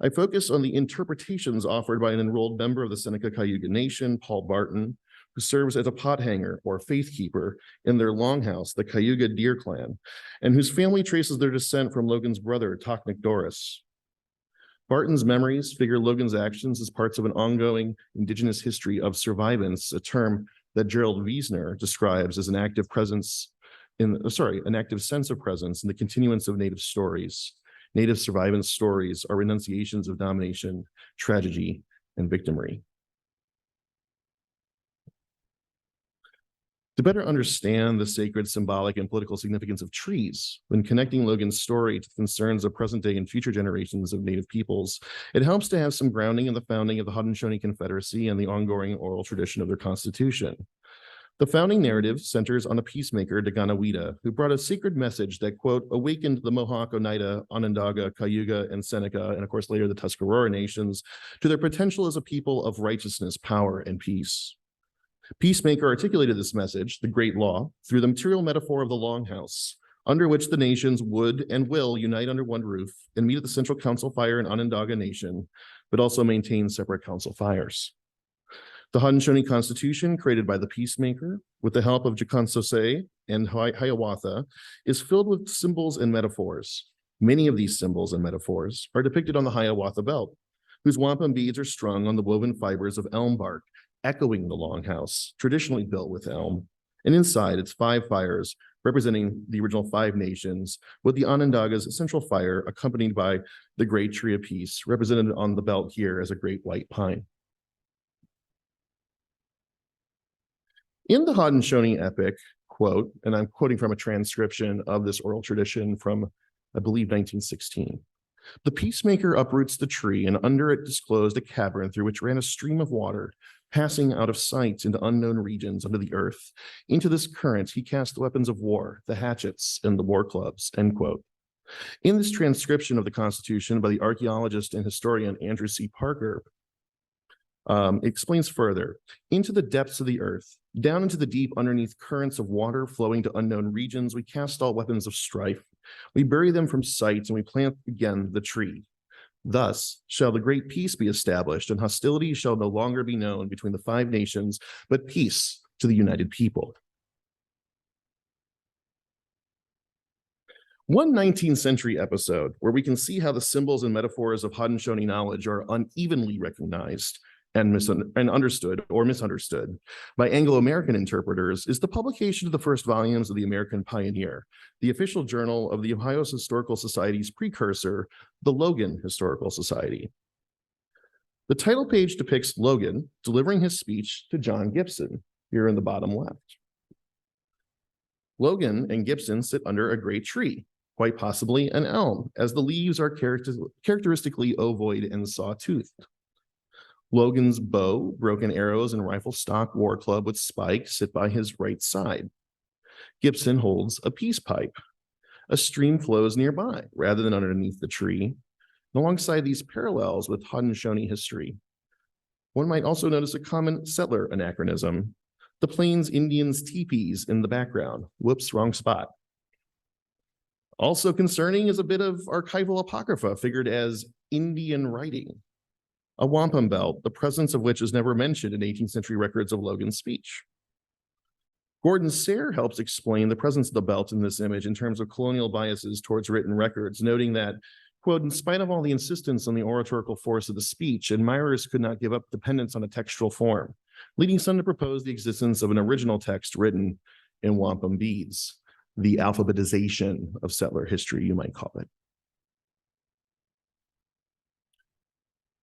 I focus on the interpretations offered by an enrolled member of the Seneca Cayuga Nation, Paul Barton, who serves as a pot hanger or faith keeper in their longhouse, the Cayuga Deer Clan, and whose family traces their descent from Logan's brother, Toknik-Doris. Barton's memories figure Logan's actions as parts of an ongoing Indigenous history of survivance, a term that Gerald Wiesner describes as an active sense of presence in the continuance of Native stories. Native survivance stories are renunciations of domination, tragedy, and victimry. To better understand the sacred, symbolic, and political significance of trees, when connecting Logan's story to the concerns of present-day and future generations of Native peoples, it helps to have some grounding in the founding of the Haudenosaunee Confederacy and the ongoing oral tradition of their constitution. The founding narrative centers on a peacemaker, Daganoweda, who brought a sacred message that, quote, awakened the Mohawk, Oneida, Onondaga, Cayuga, and Seneca, and of course later the Tuscarora nations, to their potential as a people of righteousness, power, and peace. Peacemaker articulated this message, the Great Law, through the material metaphor of the Longhouse, under which the nations would and will unite under one roof and meet at the Central Council Fire in Onondaga Nation, but also maintain separate council fires. The Haudenosaunee Constitution, created by the Peacemaker, with the help of Jaconsosay and Hiawatha, is filled with symbols and metaphors. Many of these symbols and metaphors are depicted on the Hiawatha belt, whose wampum beads are strung on the woven fibers of elm bark, echoing the longhouse, traditionally built with elm. And inside, its 5 fires, representing the original 5 nations, with the Onondaga's central fire accompanied by the Great Tree of Peace, represented on the belt here as a great white pine. In the Haudenosaunee epic, quote, and I'm quoting from a transcription of this oral tradition from, I believe, 1916. The Peacemaker uproots the tree, and under it disclosed a cavern through which ran a stream of water, passing out of sight into unknown regions under the earth. Into this current he cast the weapons of war, the hatchets and the war clubs, end quote. In this transcription of the Constitution by the archaeologist and historian Andrew C. Parker, it explains further, into the depths of the earth, down into the deep underneath currents of water flowing to unknown regions, we cast all weapons of strife. We bury them from sight, and we plant again the tree. Thus shall the great peace be established, and hostility shall no longer be known between the 5 nations, but peace to the united people. One 19th century episode where we can see how the symbols and metaphors of Haudenosaunee knowledge are unevenly recognized and understood or misunderstood by Anglo-American interpreters is the publication of the first volumes of the American Pioneer, the official journal of the Ohio Historical Society's precursor, the Logan Historical Society. The title page depicts Logan delivering his speech to John Gibson, here in the bottom left. Logan and Gibson sit under a great tree, quite possibly an elm, as the leaves are characteristically ovoid and saw-toothed. Logan's bow, broken arrows, and rifle stock war club with spike sit by his right side. Gibson holds a peace pipe. A stream flows nearby rather than underneath the tree. And alongside these parallels with Haudenosaunee history, one might also notice a common settler anachronism. The Plains Indians' teepees in the background. Whoops, wrong spot. Also concerning is a bit of archival apocrypha figured as Indian writing. A wampum belt, the presence of which is never mentioned in 18th century records of Logan's speech. Gordon Sayre helps explain the presence of the belt in this image in terms of colonial biases towards written records, noting that, quote, in spite of all the insistence on the oratorical force of the speech, admirers could not give up dependence on a textual form, leading some to propose the existence of an original text written in wampum beads, the alphabetization of settler history, you might call it.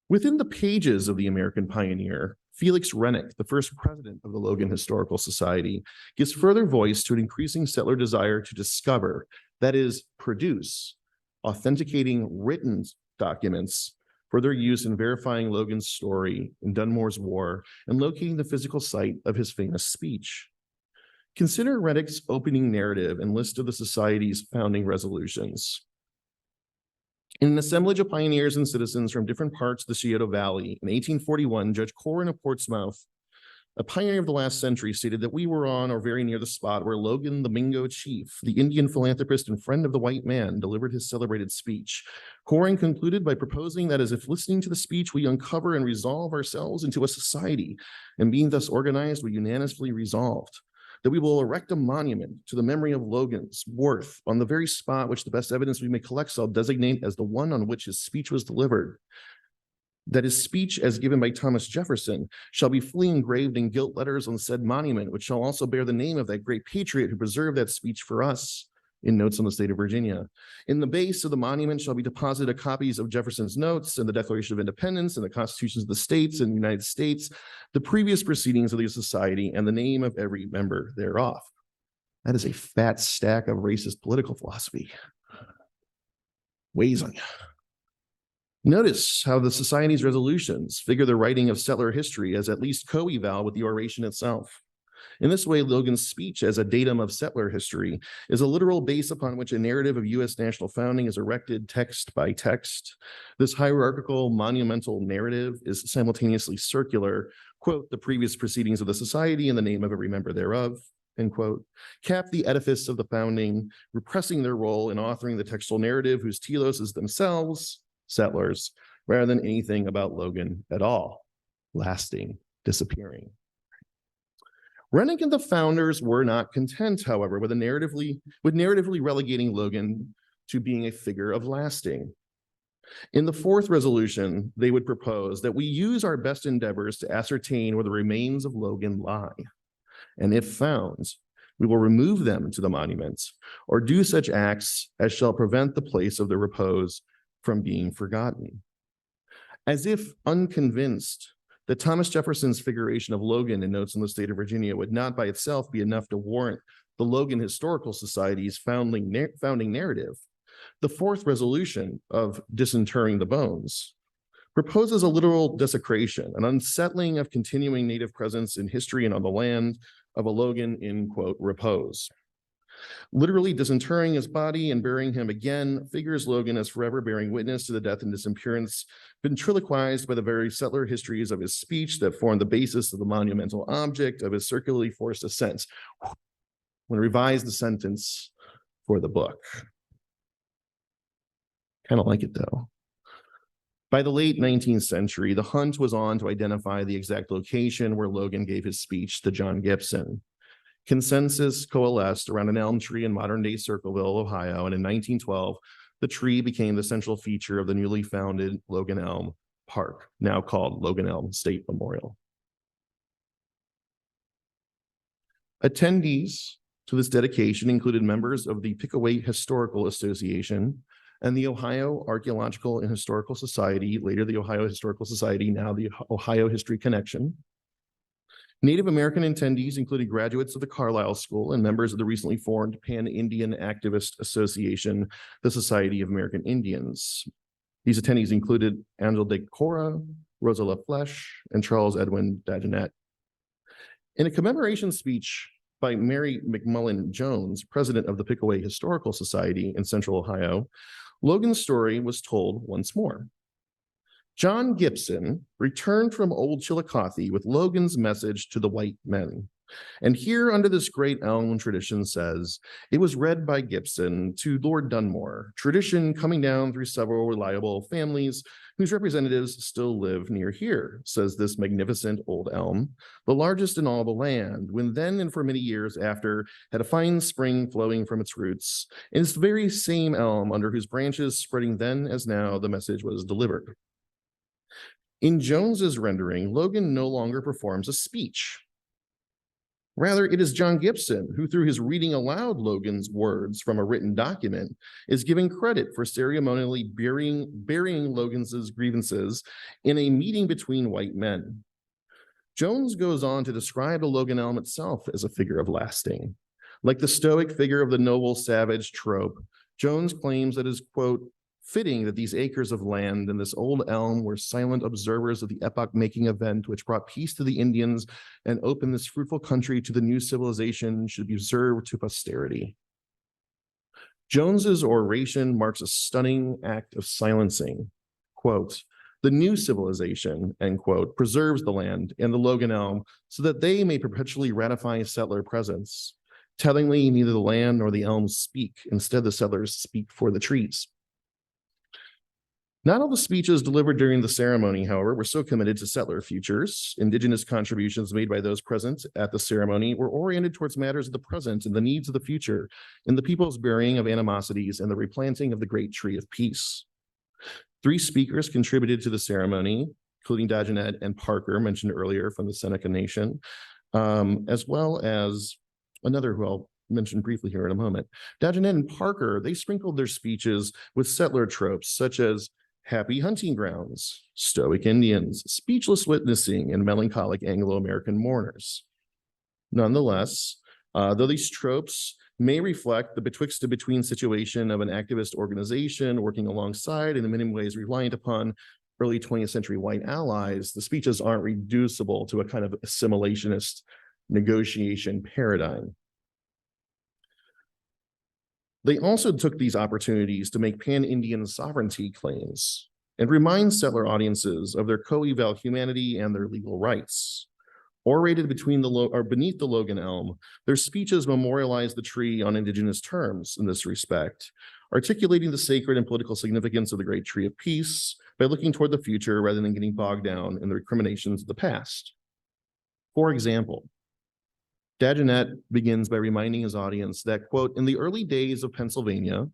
Within the pages of the American Pioneer, Felix Rennick, the first president of the Logan Historical Society, gives further voice to an increasing settler desire to discover, that is, produce, authenticating written documents for their use in verifying Logan's story in Dunmore's War and locating the physical site of his famous speech. Consider Rennick's opening narrative and list of the Society's founding resolutions. In an assemblage of pioneers and citizens from different parts of the Scioto Valley, in 1841, Judge Corwin of Portsmouth a pioneer of the last century, stated that we were on or very near the spot where Logan, the Mingo chief, the Indian philanthropist and friend of the white man, delivered his celebrated speech. Coring concluded by proposing that as if listening to the speech, we uncover and resolve ourselves into a society, and being thus organized, we unanimously resolved that we will erect a monument to the memory of Logan's worth on the very spot which the best evidence we may collect shall designate as the one on which his speech was delivered. That his speech, as given by Thomas Jefferson, shall be fully engraved in gilt letters on said monument, which shall also bear the name of that great patriot who preserved that speech for us, in notes on the state of Virginia. In the base of the monument shall be deposited copies of Jefferson's notes and the Declaration of Independence and the constitutions of the states and the United States, the previous proceedings of the society, and the name of every member thereof. That is a fat stack of racist political philosophy. Weighs on you. Notice how the society's resolutions figure the writing of settler history as at least co-eval with the oration itself. In this way, Logan's speech as a datum of settler history is a literal base upon which a narrative of U.S. national founding is erected text by text. This hierarchical monumental narrative is simultaneously circular, quote, the previous proceedings of the society in the name of every member thereof, end quote, cap the edifice of the founding, repressing their role in authoring the textual narrative whose telos is themselves settlers, rather than anything about Logan at all, lasting, disappearing. Rennick and the founders were not content, however, with narratively relegating Logan to being a figure of lasting. In the fourth resolution, they would propose that we use our best endeavors to ascertain where the remains of Logan lie, and if found, we will remove them to the monuments or do such acts as shall prevent the place of their repose from being forgotten. As if unconvinced that Thomas Jefferson's figuration of Logan in Notes on the State of Virginia would not by itself be enough to warrant the Logan Historical Society's founding narrative, the fourth resolution of disinterring the bones proposes a literal desecration, an unsettling of continuing Native presence in history and on the land of a Logan in, quote, repose. Literally disinterring his body and burying him again figures Logan as forever bearing witness to the death and disappearance ventriloquized by the very settler histories of his speech that formed the basis of the monumental object of his circularly forced ascent. When revised the sentence for the book. Kind of like it though. By the late 19th century, the hunt was on to identify the exact location where Logan gave his speech to John Gibson. Consensus coalesced around an elm tree in modern-day Circleville, Ohio, and in 1912, the tree became the central feature of the newly founded Logan Elm Park, now called Logan Elm State Memorial. Attendees to this dedication included members of the Pickaway Historical Association and the Ohio Archaeological and Historical Society, later the Ohio Historical Society, now the Ohio History Connection. Native American attendees included graduates of the Carlisle School and members of the recently formed Pan-Indian Activist Association, the Society of American Indians. These attendees included Angela Decora, Rosa LaFleche, and Charles Edwin Dagenet. In a commemoration speech by Mary McMullen Jones, president of the Pickaway Historical Society in Central Ohio, Logan's story was told once more. John Gibson returned from Old Chillicothe with Logan's message to the white men. And here under this great elm tradition says, it was read by Gibson to Lord Dunmore, tradition coming down through several reliable families whose representatives still live near here, says this magnificent old elm, the largest in all the land, when then and for many years after had a fine spring flowing from its roots, and it's the very same elm under whose branches spreading then as now the message was delivered. In Jones's rendering, Logan no longer performs a speech. Rather, it is John Gibson who, through his reading aloud Logan's words from a written document, is giving credit for ceremonially burying Logan's grievances in a meeting between white men. Jones goes on to describe the Logan elm itself as a figure of lasting. Like the stoic figure of the noble savage trope, Jones claims that it is, quote, fitting that these acres of land and this old elm were silent observers of the epoch-making event which brought peace to the Indians and opened this fruitful country to the new civilization should be observed to posterity. Jones's oration marks a stunning act of silencing. Quote, The new civilization, end quote, preserves the land and the Logan elm so that they may perpetually ratify settler presence. Tellingly, neither the land nor the elms speak. Instead, the settlers speak for the trees. Not all the speeches delivered during the ceremony, however, were so committed to settler futures. Indigenous contributions made by those present at the ceremony were oriented towards matters of the present and the needs of the future, in the people's burying of animosities and the replanting of the great tree of peace. 3 speakers contributed to the ceremony, including Dagenet and Parker, mentioned earlier from the Seneca Nation, as well as another who I'll mention briefly here in a moment. Dagenet and Parker, they sprinkled their speeches with settler tropes such as happy hunting grounds, stoic Indians, speechless witnessing, and melancholic Anglo-American mourners. Nonetheless, though these tropes may reflect the betwixt and between situation of an activist organization working alongside and in many ways reliant upon early 20th century white allies, the speeches aren't reducible to a kind of assimilationist negotiation paradigm. They also took these opportunities to make pan-Indian sovereignty claims and remind settler audiences of their coeval humanity and their legal rights. Orated beneath the Logan elm, their speeches memorialize the tree on Indigenous terms in this respect, articulating the sacred and political significance of the great tree of peace by looking toward the future rather than getting bogged down in the recriminations of the past. For example, Dagenet begins by reminding his audience that, quote, in the early days of Pennsylvania,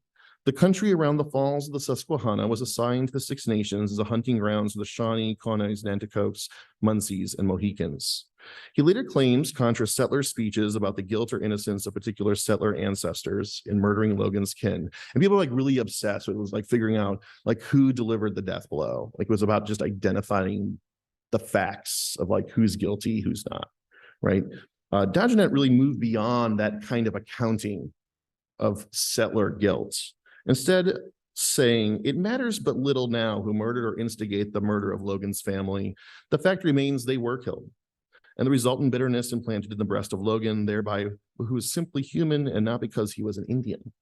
the country around the falls of the Susquehanna was assigned to the 6 nations as a hunting grounds for the Shawnee, Coneys, Nanticokes, Munsees, and Mohicans. He later claims contra settler speeches about the guilt or innocence of particular settler ancestors in murdering Logan's kin. And people were like really obsessed. It was like figuring out like who delivered the death blow. Like it was about just identifying the facts of like who's guilty, who's not, right? Dagenet really moved beyond that kind of accounting of settler guilt, instead saying, it matters but little now who murdered or instigate the murder of Logan's family. The fact remains they were killed, and the resultant bitterness implanted in the breast of Logan, thereby who was simply human and not because he was an Indian.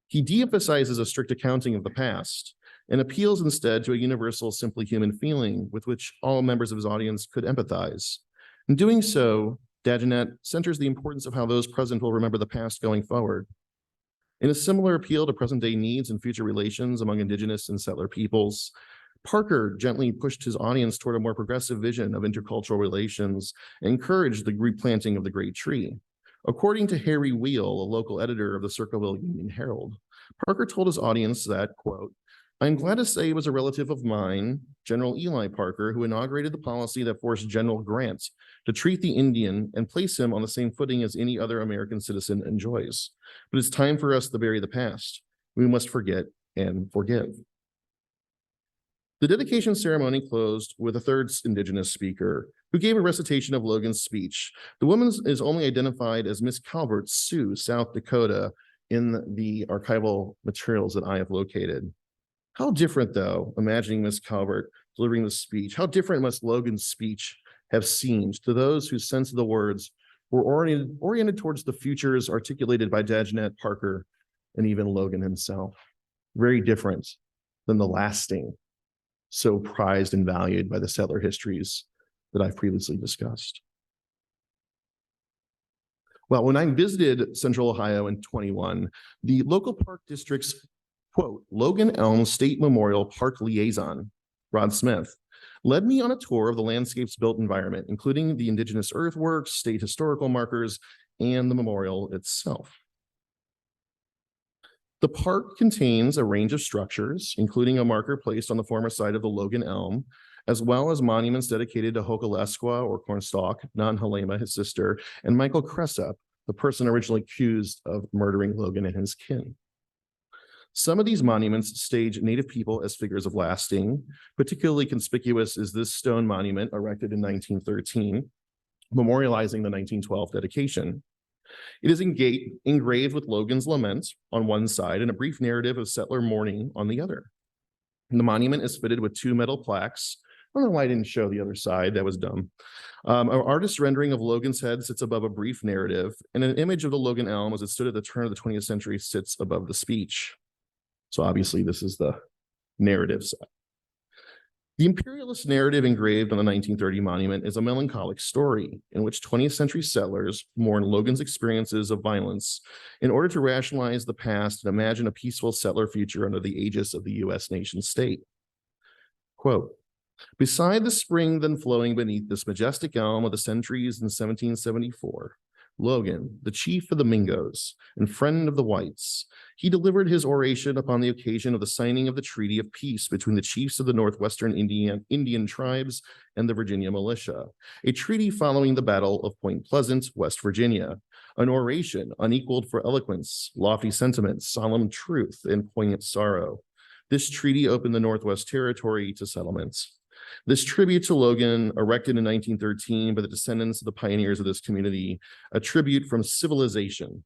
He de-emphasizes a strict accounting of the past and appeals instead to a universal, simply human feeling with which all members of his audience could empathize. In doing so, Dagenet centers the importance of how those present will remember the past going forward. In a similar appeal to present-day needs and future relations among Indigenous and settler peoples, Parker gently pushed his audience toward a more progressive vision of intercultural relations and encouraged the replanting of the great tree. According to Harry Wheel, a local editor of the Circleville Union Herald, Parker told his audience that, quote, I'm glad to say it was a relative of mine, General Eli Parker, who inaugurated the policy that forced General Grant to treat the Indian and place him on the same footing as any other American citizen enjoys. But it's time for us to bury the past. We must forget and forgive. The dedication ceremony closed with a 3rd Indigenous speaker who gave a recitation of Logan's speech. The woman is only identified as Miss Calvert, Sioux, South Dakota, in the archival materials that I have located. How different, though, imagining Miss Calvert delivering the speech, how different must Logan's speech have seemed to those whose sense of the words were oriented towards the futures articulated by Dagenet, Parker, and even Logan himself. Very different than the lasting, so prized and valued by the settler histories that I've previously discussed. Well, when I visited Central Ohio in 21, the local park district's, quote, Logan Elm State Memorial Park Liaison, Rod Smith, led me on a tour of the landscape's built environment, including the Indigenous earthworks, state historical markers, and the memorial itself. The park contains a range of structures, including a marker placed on the former site of the Logan Elm, as well as monuments dedicated to Hokulesqua or Cornstalk, Non-Helema, his sister, and Michael Cressup, the person originally accused of murdering Logan and his kin. Some of these monuments stage Native people as figures of lasting. Particularly conspicuous is this stone monument erected in 1913, memorializing the 1912 dedication. It is engraved with Logan's lament on one side and a brief narrative of settler mourning on the other. And the monument is fitted with 2 metal plaques. I don't know why I didn't show the other side, that was dumb. An artist's rendering of Logan's head sits above a brief narrative, and an image of the Logan Elm as it stood at the turn of the 20th century sits above the speech. So obviously this is the narrative side. The imperialist narrative engraved on the 1930 monument is a melancholic story in which 20th century settlers mourn Logan's experiences of violence in order to rationalize the past and imagine a peaceful settler future under the aegis of the U.S. nation state. Quote, "Beside the spring then flowing beneath this majestic elm of the centuries in 1774, Logan, the chief of the Mingos and friend of the whites, he delivered his oration upon the occasion of the signing of the Treaty of Peace between the chiefs of the Northwestern Indian tribes and the Virginia militia, a treaty following the Battle of Point Pleasant, West Virginia, an oration unequaled for eloquence, lofty sentiment, solemn truth, and poignant sorrow. This treaty opened the Northwest Territory to settlements. This tribute to Logan, erected in 1913 by the descendants of the pioneers of this community, a tribute from civilization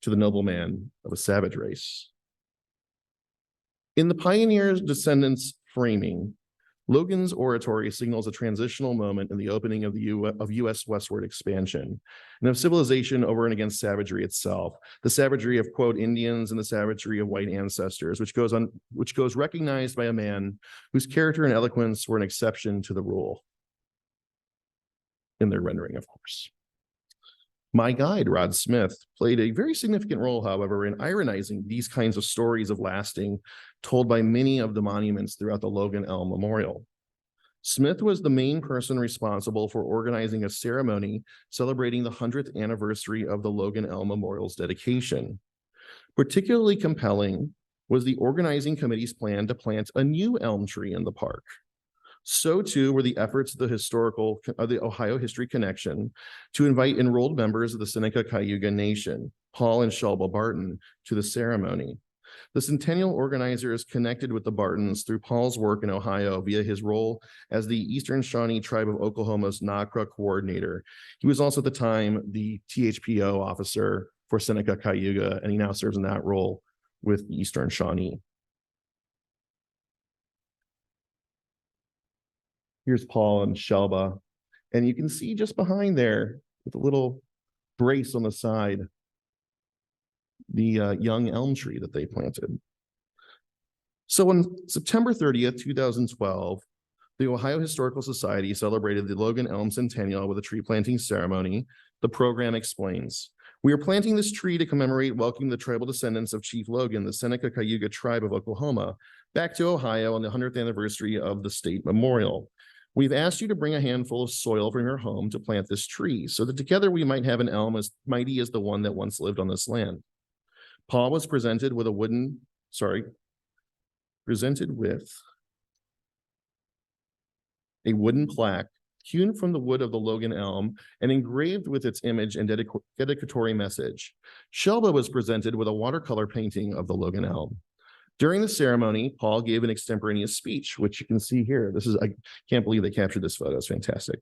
to the nobleman of a savage race." In the pioneers' descendants' framing, Logan's oratory signals a transitional moment in the opening of U.S. westward expansion and of civilization over and against savagery itself, the savagery of, quote, Indians and the savagery of white ancestors, which goes recognized by a man whose character and eloquence were an exception to the rule. In their rendering, of course. My guide, Rod Smith, played a very significant role, however, in ironizing these kinds of stories of lasting told by many of the monuments throughout the Logan Elm Memorial. Smith was the main person responsible for organizing a ceremony celebrating the 100th anniversary of the Logan Elm Memorial's dedication. Particularly compelling was the organizing committee's plan to plant a new elm tree in the park. So too were the efforts of the Ohio History Connection to invite enrolled members of the Seneca Cayuga Nation, Paul and Shelba Barton, to the ceremony. The Centennial organizers connected with the Bartons through Paul's work in Ohio via his role as the Eastern Shawnee Tribe of Oklahoma's NAGPRA coordinator. He was also at the time the THPO officer for Seneca Cayuga, and he now serves in that role with the Eastern Shawnee. Here's Paul and Shelba, and you can see just behind there with a little brace on the side, the young elm tree that they planted. So on September 30th, 2012, the Ohio Historical Society celebrated the Logan Elm Centennial with a tree planting ceremony. The program explains, "We are planting this tree to commemorate welcoming the tribal descendants of Chief Logan, the Seneca Cayuga tribe of Oklahoma, back to Ohio on the 100th anniversary of the state memorial. We've asked you to bring a handful of soil from your home to plant this tree so that together we might have an elm as mighty as the one that once lived on this land." Paul was presented with a wooden plaque hewn from the wood of the Logan elm and engraved with its image and dedicatory message. Shelba was presented with a watercolor painting of the Logan elm. During the ceremony, Paul gave an extemporaneous speech, which you can see here. I can't believe they captured this photo. It's fantastic.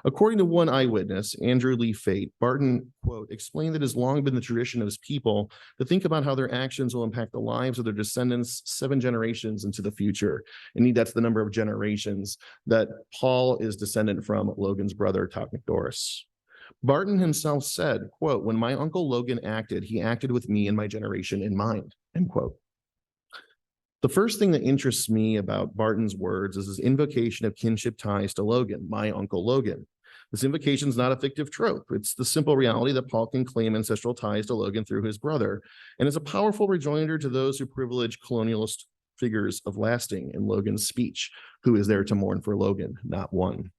According to one eyewitness, Andrew Lee Fate, Barton, quote, explained that it has long been the tradition of his people to think about how their actions will impact the lives of their descendants 7 generations into the future. Indeed, that's the number of generations that Paul is descendant from Logan's brother, Todd McDoris. Barton himself said, quote, "When my uncle Logan acted, he acted with me and my generation in mind," end quote. The first thing that interests me about Barton's words is his invocation of kinship ties to Logan, my uncle Logan. This invocation is not a fictive trope. It's the simple reality that Paul can claim ancestral ties to Logan through his brother, and is a powerful rejoinder to those who privilege colonialist figures of lasting in Logan's speech, who is there to mourn for Logan, not one.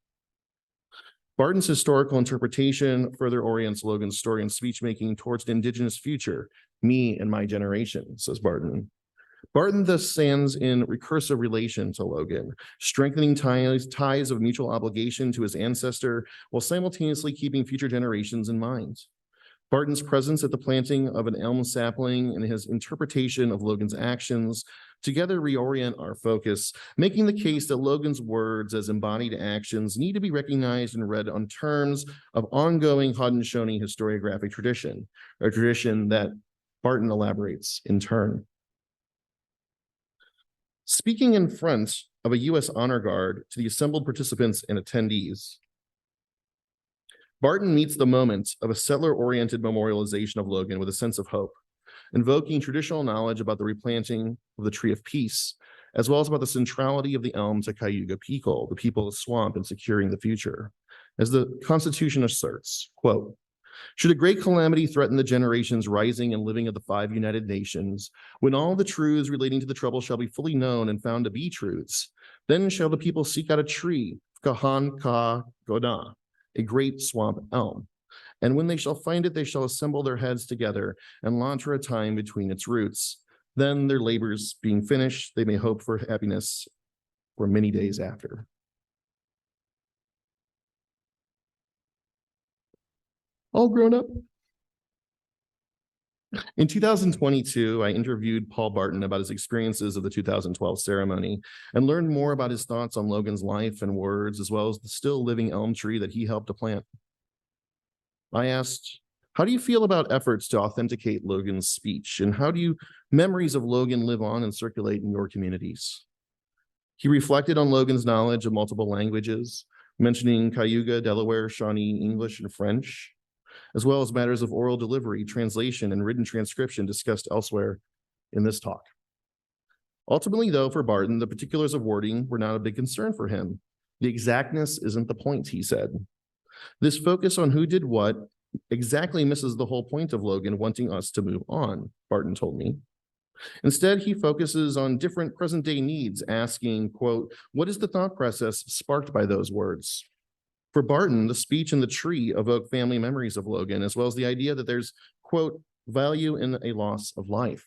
Barton's historical interpretation further orients Logan's story and speech-making towards an indigenous future, me and my generation, says Barton. Barton thus stands in recursive relation to Logan, strengthening ties of mutual obligation to his ancestor while simultaneously keeping future generations in mind. Barton's presence at the planting of an elm sapling and his interpretation of Logan's actions together reorient our focus, making the case that Logan's words as embodied actions need to be recognized and read on terms of ongoing Haudenosaunee historiographic tradition, a tradition that Barton elaborates in turn. Speaking in front of a U.S. honor guard to the assembled participants and attendees, Barton meets the moment of a settler-oriented memorialization of Logan with a sense of hope, invoking traditional knowledge about the replanting of the Tree of Peace as well as about the centrality of the elm to Cayuga people, the people of the swamp, and securing the future. As the Constitution asserts, quote, should a great calamity threaten the generations rising and living of the 5 United Nations, when all the truths relating to the trouble shall be fully known and found to be truths, then shall the people seek out a tree, Kahan Ka Goda, a great swamp elm. And when they shall find it, they shall assemble their heads together and launch for a time between its roots. Then their labors being finished, they may hope for happiness for many days after. All grown up. In 2022, I interviewed Paul Barton about his experiences of the 2012 ceremony and learned more about his thoughts on Logan's life and words, as well as the still living elm tree that he helped to plant. I asked, how do you feel about efforts to authenticate Logan's speech, and how do memories of Logan live on and circulate in your communities? He reflected on Logan's knowledge of multiple languages, mentioning Cayuga, Delaware, Shawnee, English, and French, as well as matters of oral delivery, translation, and written transcription discussed elsewhere in this talk. Ultimately, though, for Barton, the particulars of wording were not a big concern for him. The exactness isn't the point, he said. This focus on who did what exactly misses the whole point of Logan wanting us to move on, Barton told me. Instead, he focuses on different present-day needs, asking, quote, what is the thought process sparked by those words? For Barton, the speech and the tree evoke family memories of Logan, as well as the idea that there's, quote, value in a loss of life.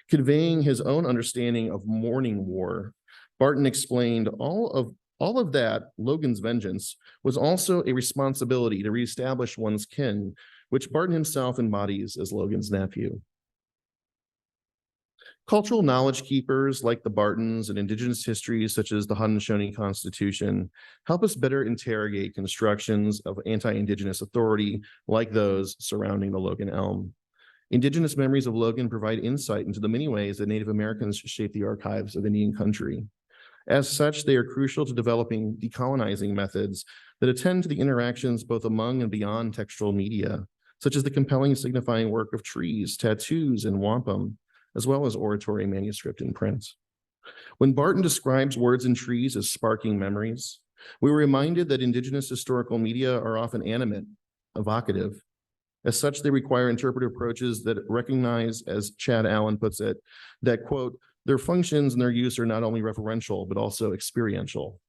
Conveying his own understanding of mourning war, Barton explained all of that, Logan's vengeance, was also a responsibility to reestablish one's kin, which Barton himself embodies as Logan's nephew. Cultural knowledge keepers like the Bartons and Indigenous histories such as the Haudenosaunee Constitution help us better interrogate constructions of anti-Indigenous authority like those surrounding the Logan elm. Indigenous memories of Logan provide insight into the many ways that Native Americans shape the archives of Indian country. As such, they are crucial to developing decolonizing methods that attend to the interactions both among and beyond textual media, such as the compelling signifying work of trees, tattoos, and wampum, as well as oratory manuscript and print. When Barton describes words and trees as sparking memories, we were reminded that Indigenous historical media are often animate, evocative. As such, they require interpretive approaches that recognize, as Chad Allen puts it, that, quote, their functions and their use are not only referential, but also experiential,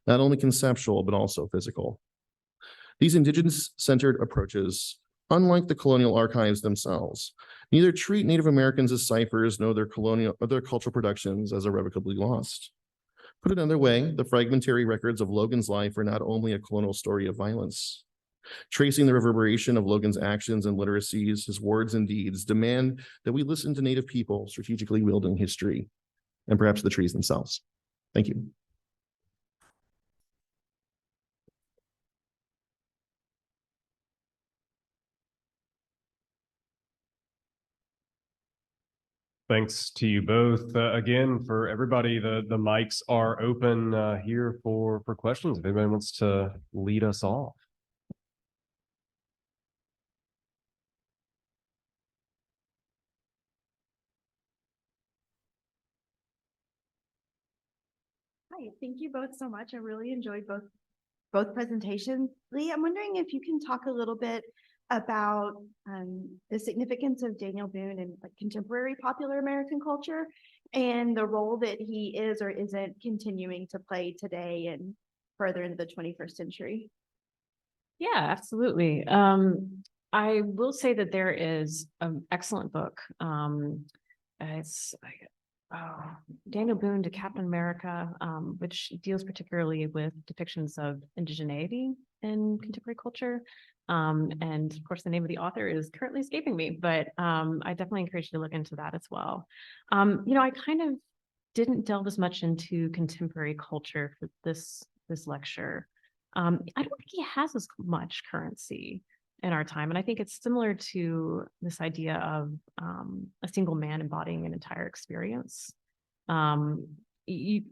not only conceptual, but also physical. These Indigenous-centered approaches, unlike the colonial archives themselves, neither treat Native Americans as ciphers nor their cultural productions as irrevocably lost. Put another way, the fragmentary records of Logan's life are not only a colonial story of violence. Tracing the reverberation of Logan's actions and literacies, his words and deeds demand that we listen to Native people strategically wielding history, and perhaps the trees themselves. Thank you. Thanks to you both. Again, for everybody, the mics are open here for questions. If anybody wants to lead us off. Hi, thank you both so much. I really enjoyed both presentations. Lee, I'm wondering if you can talk a little bit about the significance of Daniel Boone in like contemporary popular American culture and the role that he is or isn't continuing to play today and further into the 21st century. Yeah, absolutely. I will say that there is an excellent book. It's Daniel Boone to Captain America, which deals particularly with depictions of indigeneity in contemporary culture. And of course, the name of the author is currently escaping me, but I definitely encourage you to look into that as well. I kind of didn't delve as much into contemporary culture for this lecture. I don't think he has as much currency in our time. And I think it's similar to this idea of a single man embodying an entire experience. You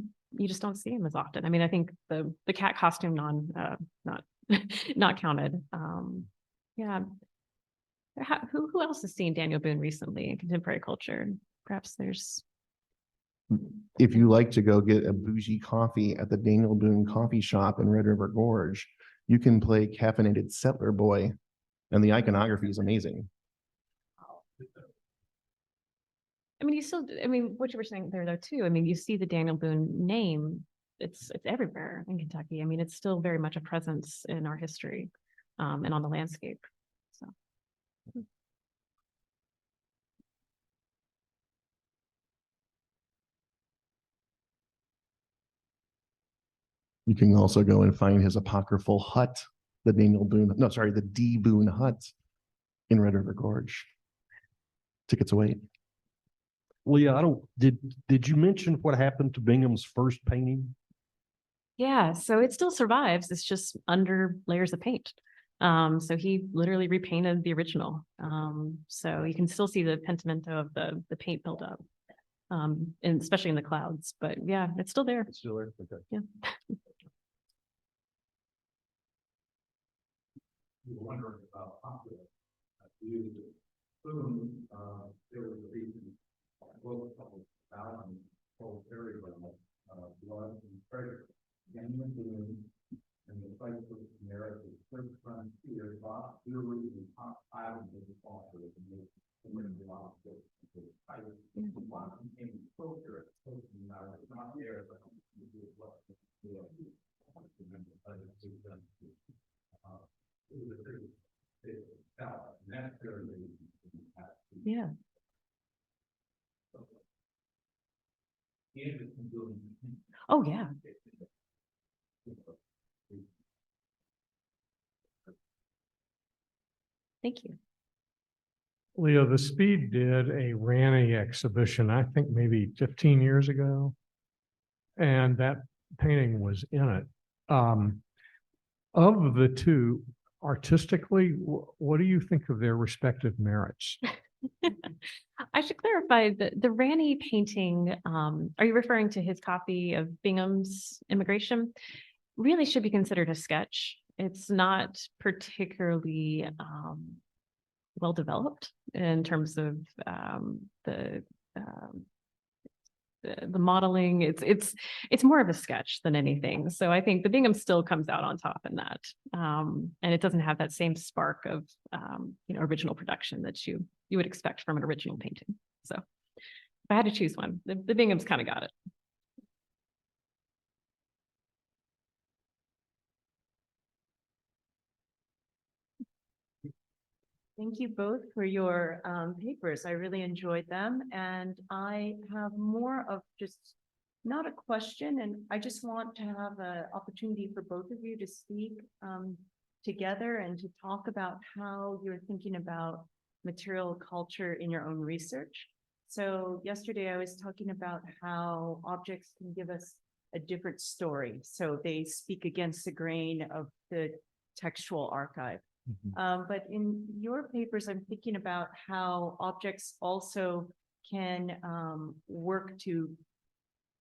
just don't see him as often. I mean, I think the cat costume not counted. Yeah. Who else has seen Daniel Boone recently in contemporary culture? Perhaps there's if you like to go get a bougie coffee at the Daniel Boone Coffee Shop in Red River Gorge, you can play Caffeinated Settler Boy, and the iconography is amazing. I mean, I mean, what you were saying there though, too, I mean, you see the Daniel Boone name, it's everywhere in Kentucky. I mean, it's still very much a presence in our history, and on the landscape, so. You can also go and find his apocryphal hut, the D. Boone hut in Red River Gorge. Tickets away. Leah, did you mention what happened to Bingham's first painting? Yeah, so it still survives. It's just under layers of paint. So he literally repainted the original. So you can still see the pentimento of the paint buildup, and especially in the clouds. But yeah, it's still there. It's still there. Okay. Yeah. Wondering about popular music. Boone, there was a reason, well, a couple of thousand whole area blood and treasure. Daniel Boone and the place of America's first frontier, lost jewelry and top island of the culture of the lost it. One became closer at close to not there, but Yeah. Oh, yeah. Thank you. Leo, the Speed did a Ranny exhibition, I think maybe 15 years ago. And that painting was in it. Of the two, artistically, what do you think of their respective merits? I should clarify the Ranny painting. Are you referring to his copy of Bingham's Immigration? Really should be considered a sketch. It's not particularly well developed in terms of the modeling. It's more of a sketch than anything. So I think the Bingham still comes out on top in that, and it doesn't have that same spark of original production that you would expect from an original painting. So if I had to choose one, the Bingham's kind of got it. Thank you both for your papers. I really enjoyed them. And I have more of just not a question, and I just want to have an opportunity for both of you to speak together and to talk about how you're thinking about material culture in your own research. So yesterday I was talking about how objects can give us a different story. So they speak against the grain of the textual archive. But in your papers, I'm thinking about how objects also can work to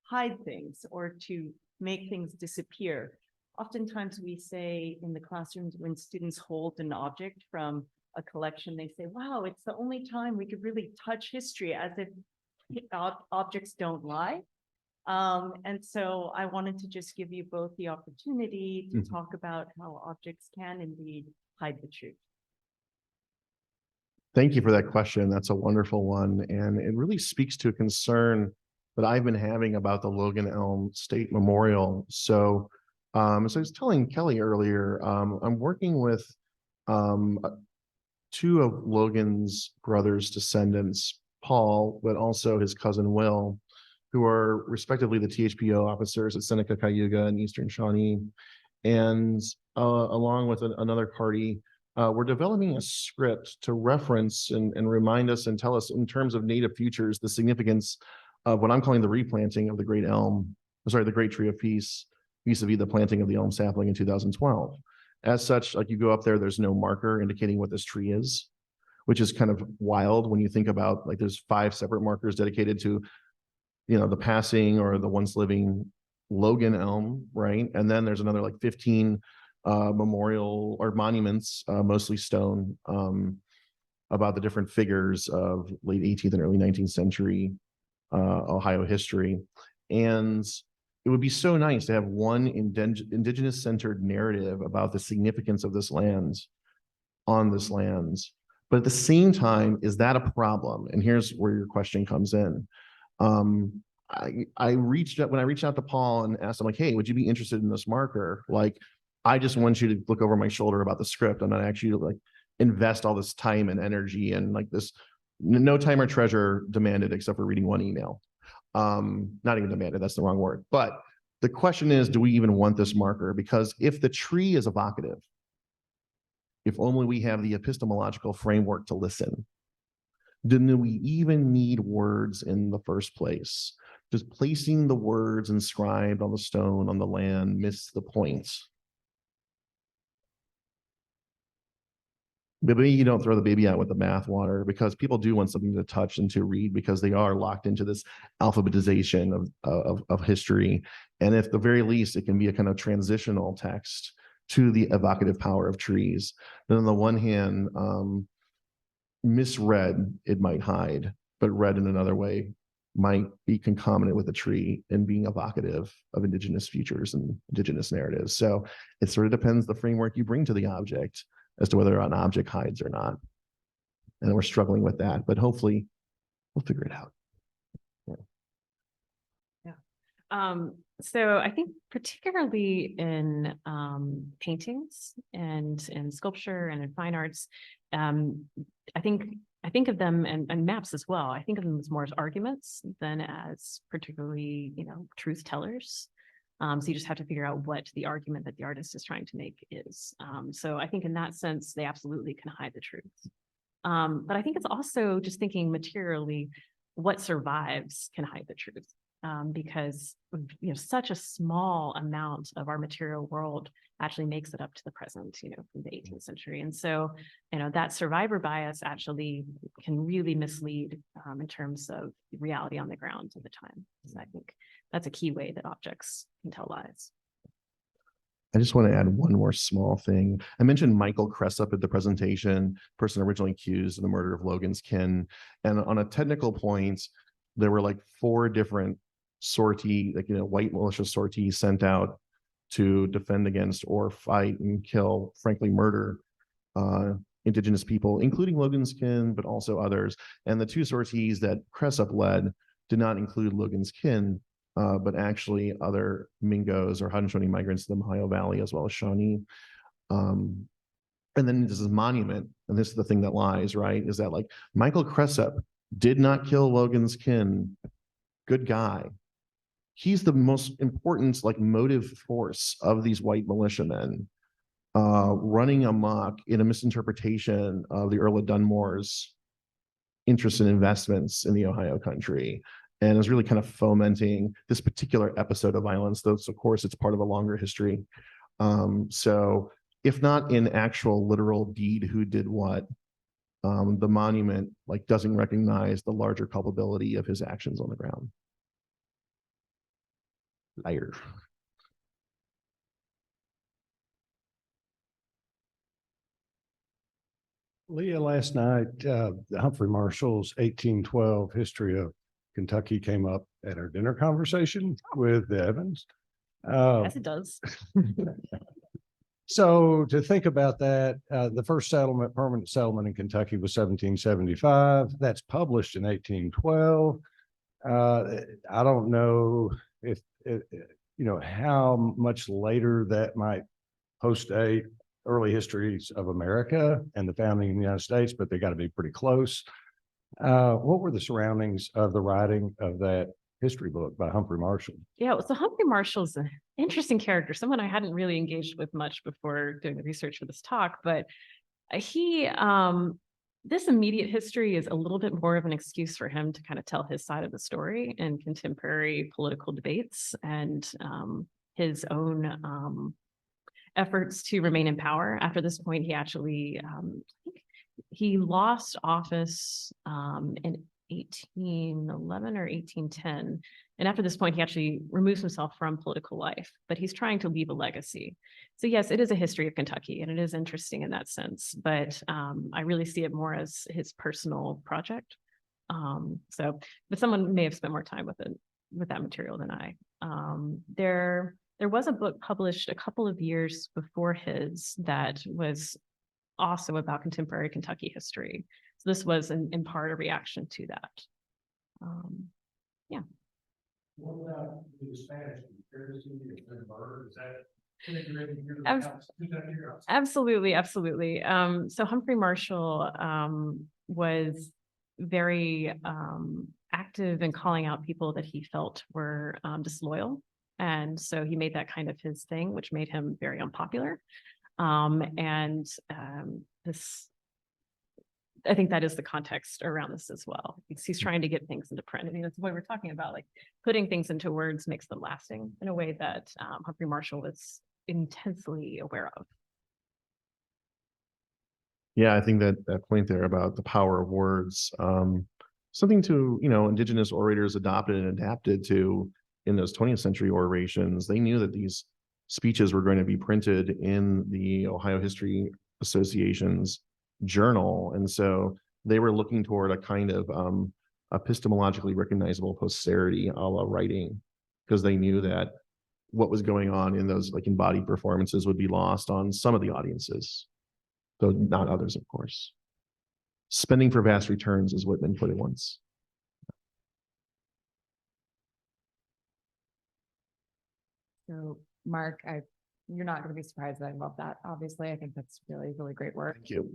hide things or to make things disappear. Oftentimes we say in the classrooms when students hold an object from a collection, they say, wow, it's the only time we could really touch history, as if objects don't lie. And so I wanted to just give you both the opportunity to talk about how objects can indeed hide the truth. Thank you for that question. That's a wonderful one. And it really speaks to a concern that I've been having about the Logan Elm State Memorial. So, so I was telling Kelly earlier, I'm working with two of Logan's brother's descendants, Paul, but also his cousin Will, who are respectively the THPO officers at Seneca Cayuga and Eastern Shawnee. And along with another party, we're developing a script to reference and remind us and tell us in terms of native futures, the significance of what I'm calling the replanting of the great elm, the great tree of peace, vis-a-vis the planting of the elm sapling in 2012. As such, like you go up there, there's no marker indicating what this tree is, which is kind of wild when you think about, like, there's 5 separate markers dedicated to, the passing or the once living Logan elm, right? And then there's another like 15 memorial or monuments, mostly stone, about the different figures of late 18th and early 19th century Ohio history. And it would be so nice to have one indigenous centered narrative about the significance of this land on this land. But at the same time, is that a problem? And here's where your question comes in. I reached out, when I reached out to Paul and asked him, like, hey, would you be interested in this marker? Like, I just want you to look over my shoulder about the script. I'm not actually like invest all this time and energy and like this, no time or treasure demanded except for reading one email. Not even demanded, that's the wrong word. But the question is, do we even want this marker? Because if the tree is evocative, if only we have the epistemological framework to listen, then do we even need words in the first place? Just placing the words inscribed on the stone, on the land, miss the point. Maybe you don't throw the baby out with the bathwater, because people do want something to touch and to read, because they are locked into this alphabetization of history. And at the very least, it can be a kind of transitional text to the evocative power of trees. Then on the one hand, misread, it might hide, but read in another way might be concomitant with a tree and being evocative of indigenous futures and indigenous narratives. So it sort of depends the framework you bring to the object as to whether an object hides or not. And we're struggling with that, but hopefully we'll figure it out. So I think particularly in paintings and in sculpture and in fine arts, I think of them and maps as well. I think of them as more as arguments than as particularly, truth tellers. So you just have to figure out what the argument that the artist is trying to make is. So I think in that sense, they absolutely can hide the truth. But I think it's also just thinking materially, what survives can hide the truth. Because such a small amount of our material world actually makes it up to the present, from the 18th century. And so, that survivor bias actually can really mislead in terms of reality on the ground at the time. So I think that's a key way that objects can tell lies. I just want to add one more small thing. I mentioned Michael Cressup at the presentation, person originally accused of the murder of Logan's kin. And on a technical point, there were like 4 different sortie, white militia sorties sent out to defend against or fight and kill, frankly, murder indigenous people, including Logan's kin, but also others. And the 2 sorties that Cressup led did not include Logan's kin, but actually other Mingos or Haudenosaunee migrants in the Ohio Valley, as well as Shawnee. And then this is monument, and this is the thing that lies, right? Is that like Michael Cressup did not kill Logan's kin. Good guy. He's the most important motive force of these white militiamen running amok in a misinterpretation of the Earl of Dunmore's interest in investments in the Ohio country, and is really kind of fomenting this particular episode of violence, though of course it's part of a longer history. So if not in actual literal deed who did what, the monument doesn't recognize the larger culpability of his actions on the ground. Liar. Leah, last night, Humphrey Marshall's 1812 History of Kentucky came up at our dinner conversation with Evans. Yes, it does. So to think about that, the first permanent settlement in Kentucky was 1775. That's published in 1812. I don't know if how much later that might postdate early histories of America and the founding of the United States, but they got to be pretty close. What were the surroundings of the writing of that history book by Humphrey Marshall? Yeah, so Humphrey Marshall's an interesting character, someone I hadn't really engaged with much before doing the research for this talk, but this immediate history is a little bit more of an excuse for him to kind of tell his side of the story in contemporary political debates and his own efforts to remain in power. After this point, he actually, I think he lost office in 1811 or 1810. And after this point, he actually removes himself from political life, but he's trying to leave a legacy. So yes, it is a history of Kentucky, and it is interesting in that sense, but I really see it more as his personal project. But someone may have spent more time with that material than I. There was a book published a couple of years before his that was also about contemporary Kentucky history. So this was in part a reaction to that. What about the Spanish? Is that integrated here? Absolutely, absolutely. So Humphrey Marshall was very active in calling out people that he felt were disloyal. And so he made that kind of his thing, which made him very unpopular. I think that is the context around this as well. He's trying to get things into print. I mean, that's what we're talking about, like putting things into words makes them lasting in a way that Humphrey Marshall was intensely aware of. Yeah, I think that point there about the power of words, something to, Indigenous orators adopted and adapted to in those 20th century orations. They knew that these speeches were going to be printed in the Ohio History Association's journal. And so they were looking toward a kind of epistemologically recognizable posterity a la writing, because they knew that what was going on in those like embodied performances would be lost on some of the audiences, though not others, of course. Spending for vast returns is Whitman put it once. So Mark, you're not going to be surprised that I love that. Obviously, I think that's really, really great work. Thank you.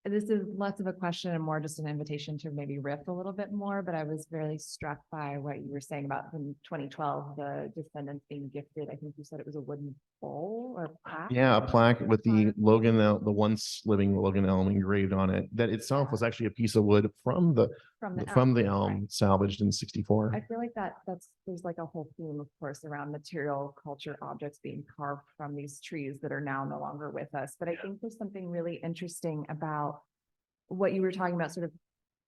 This is less of a question and more just an invitation to maybe riff a little bit more, but I was really struck by what you were saying about in 2012, the descendants being gifted. I think you said it was a wooden bowl or plaque. Yeah, a plaque with the Logan, the once living Logan elm engraved on it. That itself was actually a piece of wood from the elm, right. salvaged in '64. I feel like there's like a whole theme, of course, around material culture objects being carved from these trees that are now no longer with us. But I think there's something really interesting about what you were talking about, sort of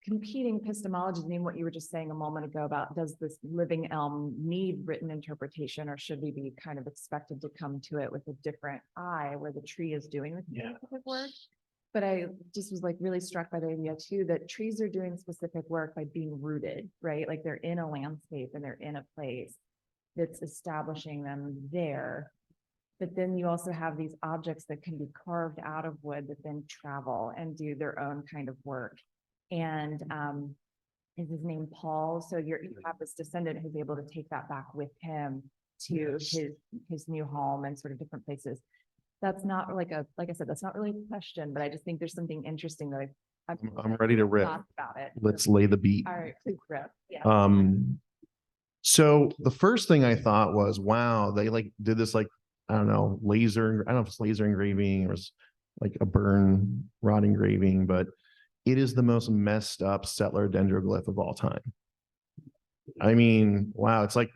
competing epistemologies. I mean, what you were just saying a moment ago about, does this living elm need written interpretation, or should we be kind of expected to come to it with a different eye where the tree is doing the specific work? But I just was like really struck by the idea too, that trees are doing specific work by being rooted, right? Like they're in a landscape and they're in a place that's establishing them there. But then you also have these objects that can be carved out of wood that then travel and do their own kind of work. And is his name Paul? So you have this descendant who's able to take that back with him to his new home and sort of different places. That's not like I said, that's not really a question, but I just think there's something interesting that I'm ready to rip. About it. Let's lay the beat. All right, please rip. Yeah. So the first thing I thought was, wow, they like did this like, I don't know if it's laser engraving or it's like a burn rod engraving, but it is the most messed up settler dendroglyph of all time. I mean, wow, it's like,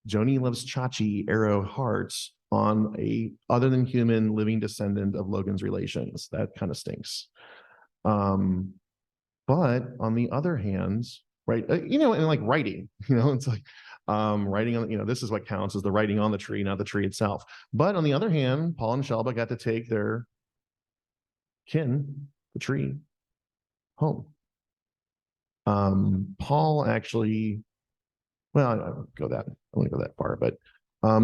Joni loves Chachi arrow hearts on a other than human living descendant of Logan's relations. That kind of stinks. But on the other hand, right, and like writing, it's like writing on, this is what counts as the writing on the tree, not the tree itself. But on the other hand, Paul and Shelba got to take their kin, the tree, home. Paul actually, well, I won't go that far, but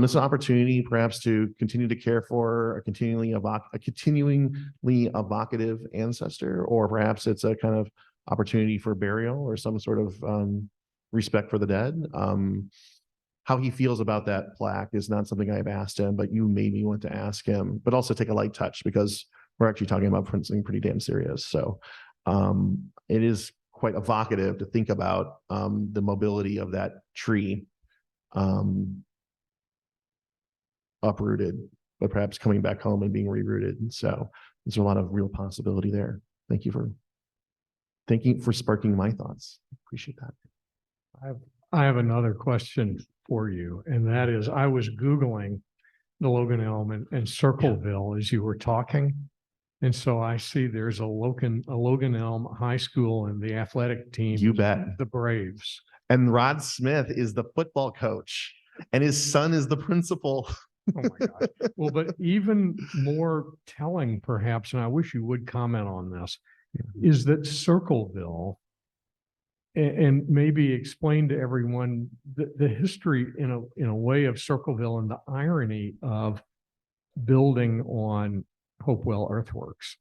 it's an opportunity perhaps to continue to care for a continually evocative ancestor, or perhaps it's a kind of opportunity for burial or some sort of respect for the dead. How he feels about that plaque is not something I've asked him, but you made me want to ask him, but also take a light touch because we're actually talking about something pretty damn serious. So it is quite evocative to think about the mobility of that tree, uprooted, but perhaps coming back home and being rerouted. So there's a lot of real possibility there. Thank you for sparking my thoughts. Appreciate that. I have another question for you, and that is, I was Googling the Logan Elm and Circleville as you were talking. And so I see there's a Logan Elm High School and the athletic team. You bet. The Braves. And Rod Smith is the football coach and his son is the principal. Oh my God. Well, but even more telling perhaps, and I wish you would comment on this, is that Circleville, and maybe explain to everyone the history in a way of Circleville and the irony of building on Hopewell Earthworks.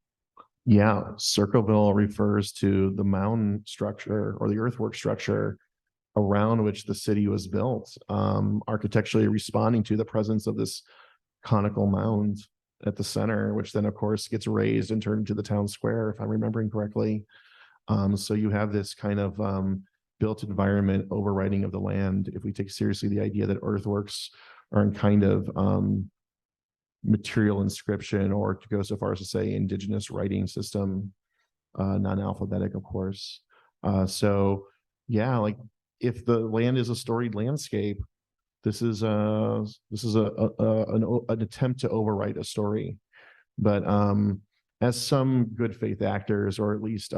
Yeah, Circleville refers to the mound structure or the earthwork structure around which the city was built, architecturally responding to the presence of this conical mound at the center, which then of course gets raised and turned into the town square, if I'm remembering correctly. So you have this kind of built environment overriding of the land. If we take seriously the idea that earthworks are in kind of material inscription, or to go so far as to say indigenous writing system, non-alphabetic, of course. So yeah, like if the land is a storied landscape, this is an attempt to overwrite a story. But as some good faith actors, or at least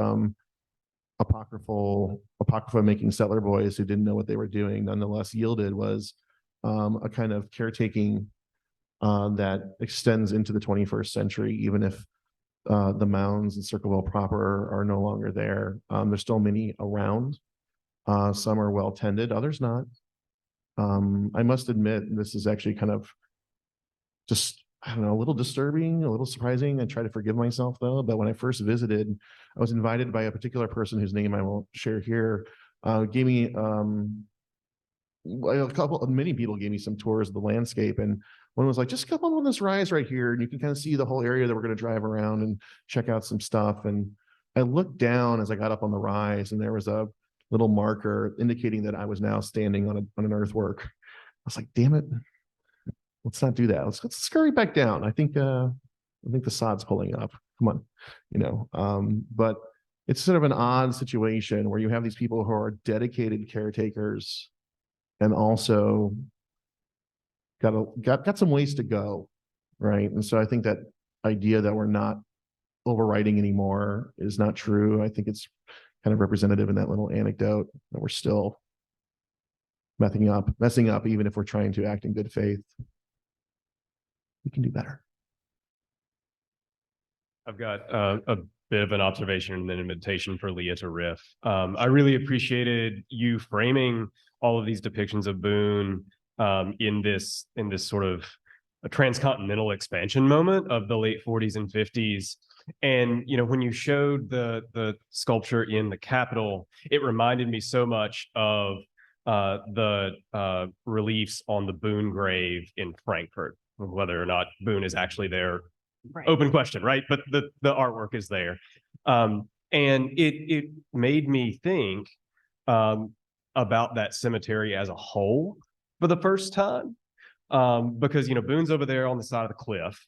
apocrypha making settler boys who didn't know what they were doing, nonetheless yielded was a kind of caretaking that extends into the 21st century, even if the mounds in Circleville proper are no longer there. There's still many around. Some are well tended, others not. I must admit, this is actually kind of just, I don't know, a little disturbing, a little surprising. I try to forgive myself though, but when I first visited, I was invited by a particular person whose name I won't share here, gave me many people gave me some tours of the landscape, and one was like, just come on this rise right here and you can kind of see the whole area that we're going to drive around and check out some stuff. And I looked down as I got up on the rise, and there was a little marker indicating that I was now standing on an earthwork. I was like, damn it, let's not do that. Let's scurry back down. I think the sod's pulling up. Come on, you know. But it's sort of an odd situation where you have these people who are dedicated caretakers and also got some ways to go, right? And so I think that idea that we're not overwriting anymore is not true. I think it's kind of representative in that little anecdote that we're still messing up, even if we're trying to act in good faith. We can do better. I've got a bit of an observation and then an invitation for Leah to riff. I really appreciated you framing all of these depictions of Boone in this sort of a transcontinental expansion moment of the late 40s and 50s. And, you know, when you showed the sculpture in the Capitol, it reminded me so much of the reliefs on the Boone grave in Frankfurt. Whether or not Boone is actually there, Right. open question, right? But the artwork is there. And it made me think about that cemetery as a whole for the first time. Because, you know, Boone's over there on the side of the cliff.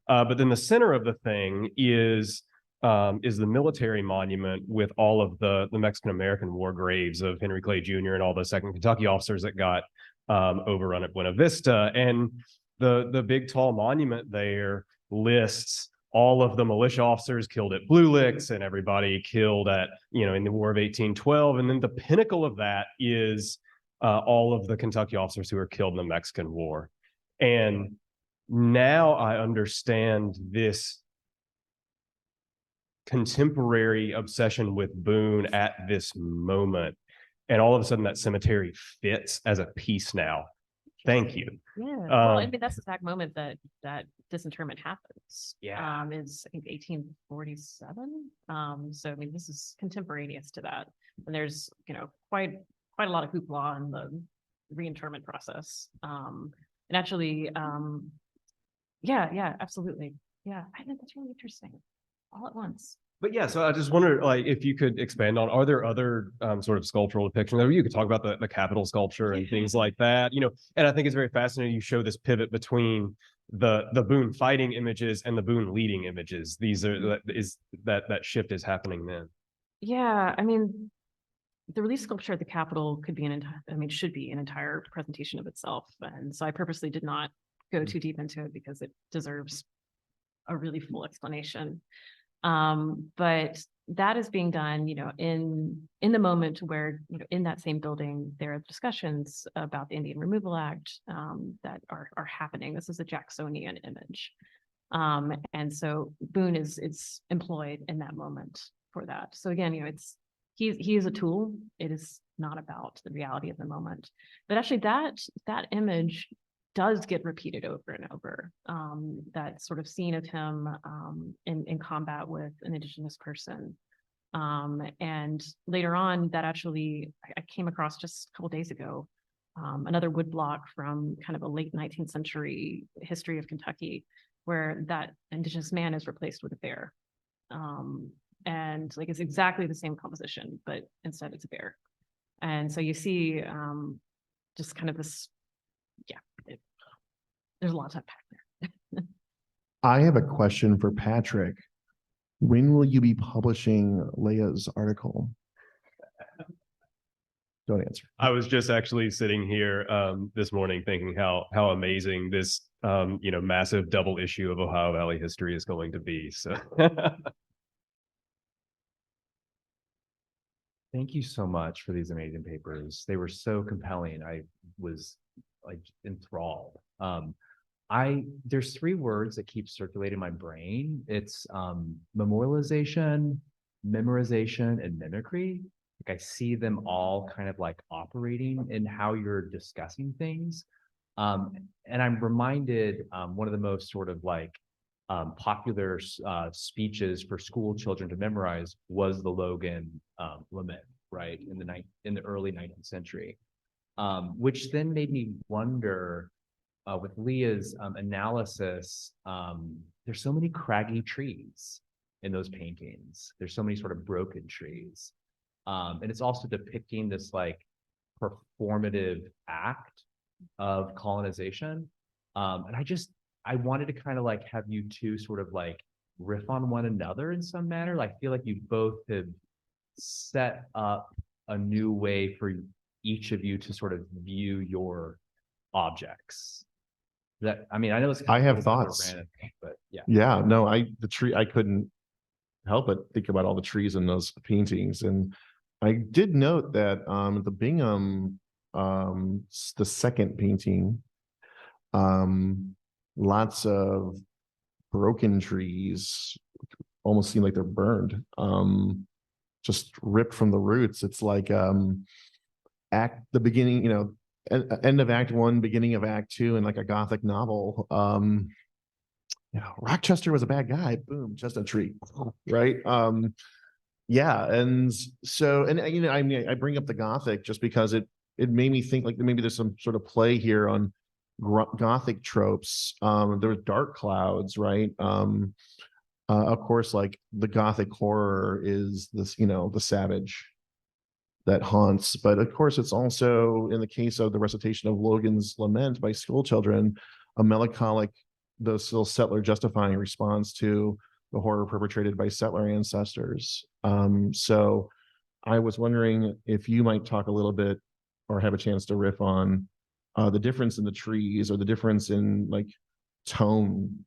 But then the center of the thing is the military monument with all of the Mexican-American war graves of Henry Clay Jr. and all the 2nd Kentucky officers that got overrun at Buena Vista. And the big tall monument there lists all of the militia officers killed at Blue Licks and everybody killed at, you know, in the War of 1812. And then the pinnacle of that is all of the Kentucky officers who were killed in the Mexican War. And now I understand this contemporary obsession with Boone at this moment. And all of a sudden that cemetery fits as a piece now. Thank you. Yeah. Well, I mean, that's the exact moment that disinterment happens. Yeah. Is I think 1847. So I mean, this is contemporaneous to that. And there's, you know, quite a lot of hoopla in the reinterment process. And actually, yeah, absolutely. Yeah, I think that's really interesting. All at once. But yeah, so I just wonder, like, if you could expand on, are there other sort of sculptural depictions? Or you could talk about the Capitol sculpture and things like that, you know. And I think it's very fascinating. You show this pivot between the Boone fighting images and the Boone leading images. These are that shift is happening then. Yeah, I mean, the relief sculpture at the Capitol could be should be an entire presentation of itself. And so I purposely did not go too deep into it because it deserves a really full explanation. But that is being done, you know, in the moment where, you know, in that same building, there are discussions about the Indian Removal Act that are happening. This is a Jacksonian image. And so Boone is employed in that moment for that. So again, he is a tool. It is not about the reality of the moment. But actually that image does get repeated over and over. That sort of scene of him in combat with an Indigenous person. And later on, that actually I came across just a couple days ago, another woodblock from kind of a late 19th century history of Kentucky, where that Indigenous man is replaced with a bear. And like it's exactly the same composition, but instead it's a bear. And so you see just kind of this, there's a lot to unpack there. I have a question for Patrick. When will you be publishing Leia's article? Don't answer. I was just actually sitting here this morning thinking how amazing this massive double issue of Ohio Valley history is going to be. So thank you so much for these amazing papers. They were so compelling. I was like enthralled. There's 3 words that keep circulating in my brain. It's memorialization, memorization, and mimicry. Like I see them all kind of like operating in how you're discussing things. And I'm reminded one of the most sort of like popular speeches for school children to memorize was the Logan lament, right, in the early 19th century, which then made me wonder with Leia's analysis, there's so many craggy trees in those paintings. There's so many sort of broken trees. And it's also depicting this like performative act of colonization. And I wanted to kind of like have you two sort of like riff on one another in some manner. I feel like you both have set up a new way for each of you to sort of view your objects. I know it's I have thoughts, random, but yeah. Yeah, no, I couldn't help but think about all the trees in those paintings. And I did note that the Bingham, the second painting, lots of broken trees, almost seem like they're burned, just ripped from the roots. It's like the beginning, end of Act 1, beginning of Act 2 in like a Gothic novel. Rochester was a bad guy. Boom, just a tree, right? And so, I bring up the Gothic just because it made me think like maybe there's some sort of play here on Gothic tropes. There was dark clouds, right? Of course, like the Gothic horror is this, the savage that haunts. But of course, it's also, in the case of the recitation of Logan's lament by school children, a melancholic, the still settler justifying response to the horror perpetrated by settler ancestors. So I was wondering if you might talk a little bit or have a chance to riff on the difference in the trees or the difference in like tone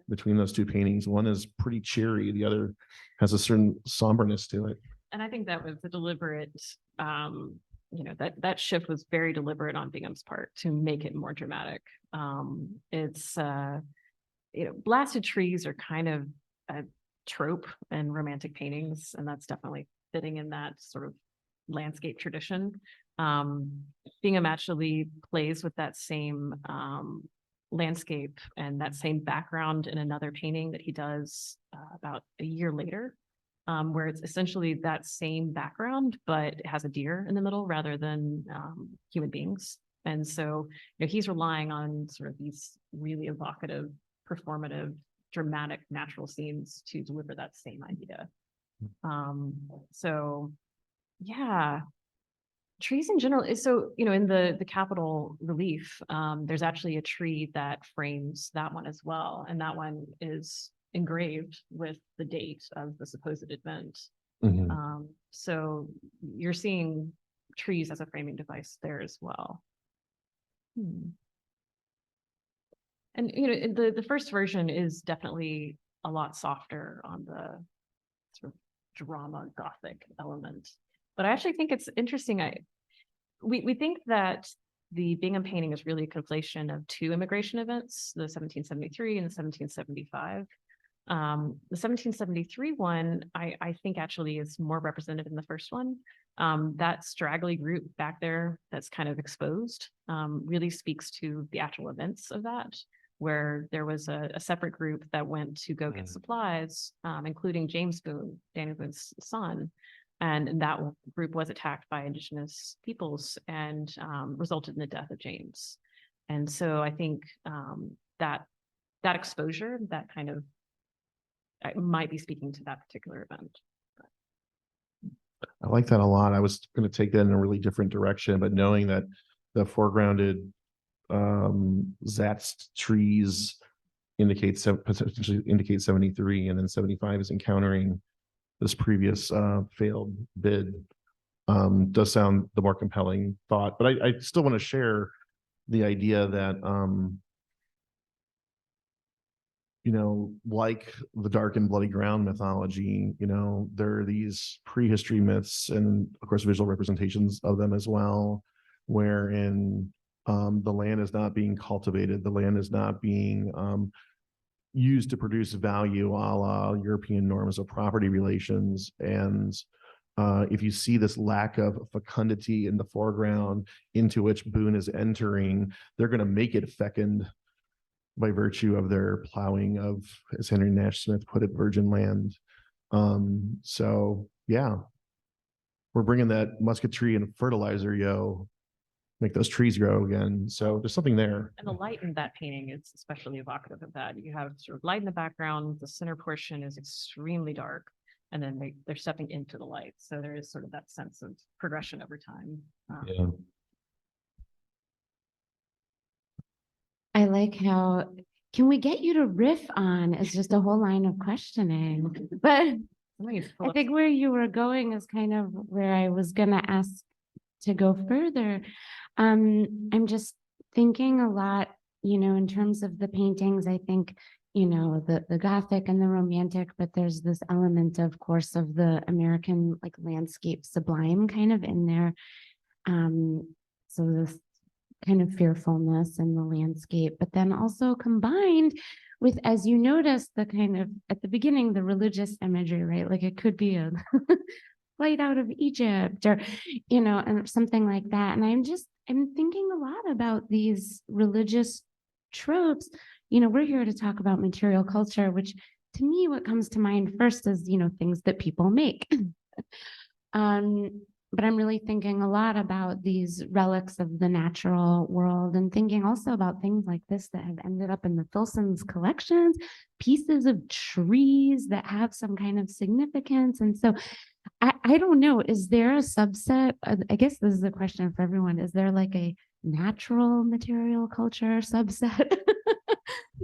between those two paintings. One is pretty cheery, the other has a certain somberness to it. And I think that was a deliberate, that shift was very deliberate on Bingham's part to make it more dramatic. Blasted trees are kind of a trope in romantic paintings, and that's definitely fitting in that sort of landscape tradition. Bingham actually plays with that same landscape and that same background in another painting that he does about a year later. Where it's essentially that same background, but it has a deer in the middle rather than human beings. And so, he's relying on sort of these really evocative, performative, dramatic, natural scenes to deliver that same idea. So, yeah, trees in general. So, in the Capitol relief, there's actually a tree that frames that one as well, and that one is engraved with the date of the supposed event. So you're seeing trees as a framing device there as well. And the first version is definitely a lot softer on the sort of drama Gothic element, but I actually think it's interesting. We think that the Bingham painting is really a conflation of 2 immigration events, the 1773 and the 1775. The 1773 one, I think actually is more represented in the first one. That straggly group back there that's kind of exposed really speaks to the actual events of that, where there was a separate group that went to go get supplies, including James Boone, Daniel Boone's son. And that group was attacked by Indigenous peoples and resulted in the death of James. And so I think that exposure, that kind of, I might be speaking to that particular event. I like that a lot. I was going to take that in a really different direction, but knowing that the foregrounded Zatz trees potentially indicate 73, and then 75 is encountering this previous failed bid, does sound the more compelling thought. But I still want to share the idea that you know, like the dark and bloody ground mythology, you know, there are these prehistory myths and of course visual representations of them as well, wherein the land is not being cultivated, the land is not being used to produce value a la European norms of property relations. And if you see this lack of fecundity in the foreground into which Boone is entering, they're going to make it fecund by virtue of their plowing of, as Henry Nash Smith put it, virgin land. So yeah, we're bringing that musketry and fertilizer, make those trees grow again. So there's something there. And the light in that painting is especially evocative of that. You have sort of light in the background, the center portion is extremely dark, and then they're stepping into the light. So there is sort of that sense of progression over time. Yeah. I like how, can we get you to riff on is just a whole line of questioning, but I think where you were going is kind of where I was going to ask to go further. I'm just thinking a lot, you know, in terms of the paintings, I think, you know, the Gothic and the Romantic, but there's this element, of course, of the American like landscape sublime kind of in there. So this kind of fearfulness in the landscape, but then also combined with, as you notice, the kind of at the beginning, the religious imagery, right? Like it could be a flight out of Egypt or, you know, and something like that. And I'm thinking a lot about these religious tropes. You know, we're here to talk about material culture, which to me, what comes to mind first is, you know, things that people make. But I'm really thinking a lot about these relics of the natural world and thinking also about things like this that have ended up in the Filson's collections, pieces of trees that have some kind of significance. And so I don't know, is there a subset? I guess this is a question for everyone. Is there like a natural material culture subset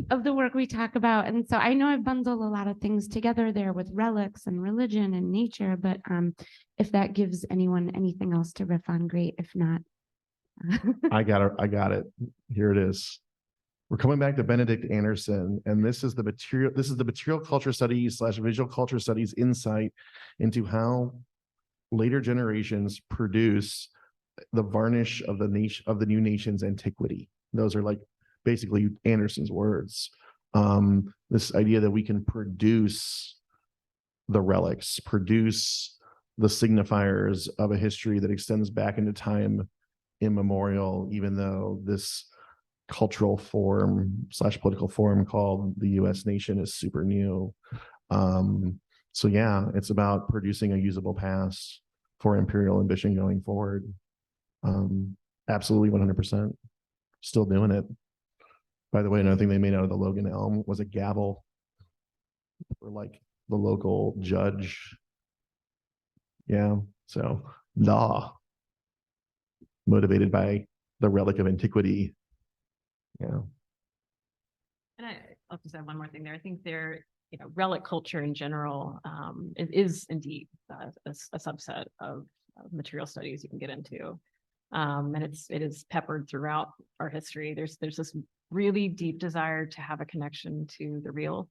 of the work we talk about? And so I know I've bundled a lot of things together there with relics and religion and nature, but if that gives anyone anything else to riff on, great. If not. I got it. Here it is. We're coming back to Benedict Anderson, and this is the material culture studies / visual culture studies insight into how later generations produce the varnish of the new nation's antiquity. Those are like basically Anderson's words. This idea that we can produce the relics, produce the signifiers of a history that extends back into time immemorial, even though this cultural form / political form called the US nation is super new. So yeah, it's about producing a usable past for imperial ambition going forward. Absolutely 100%. Still doing it. By the way, another thing they made out of the Logan elm was a gavel for like the local judge. Yeah, so law motivated by the relic of antiquity. Yeah. And I'll just add one more thing there. I think you know, relic culture in general is indeed a subset of material studies you can get into. And it is peppered throughout our history. There's this really deep desire to have a connection to the real,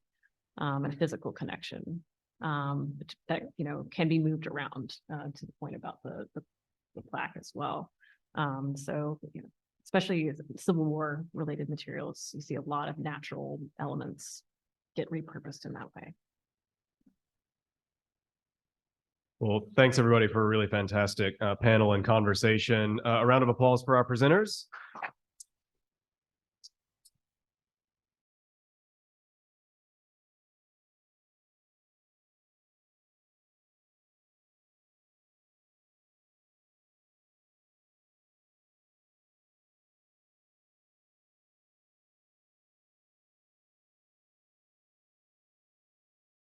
and a physical connection that, you know, can be moved around to the point about the plaque as well. So, you know, especially Civil War related materials, you see a lot of natural elements get repurposed in that way. Well, thanks everybody for a really fantastic panel and conversation. A round of applause for our presenters.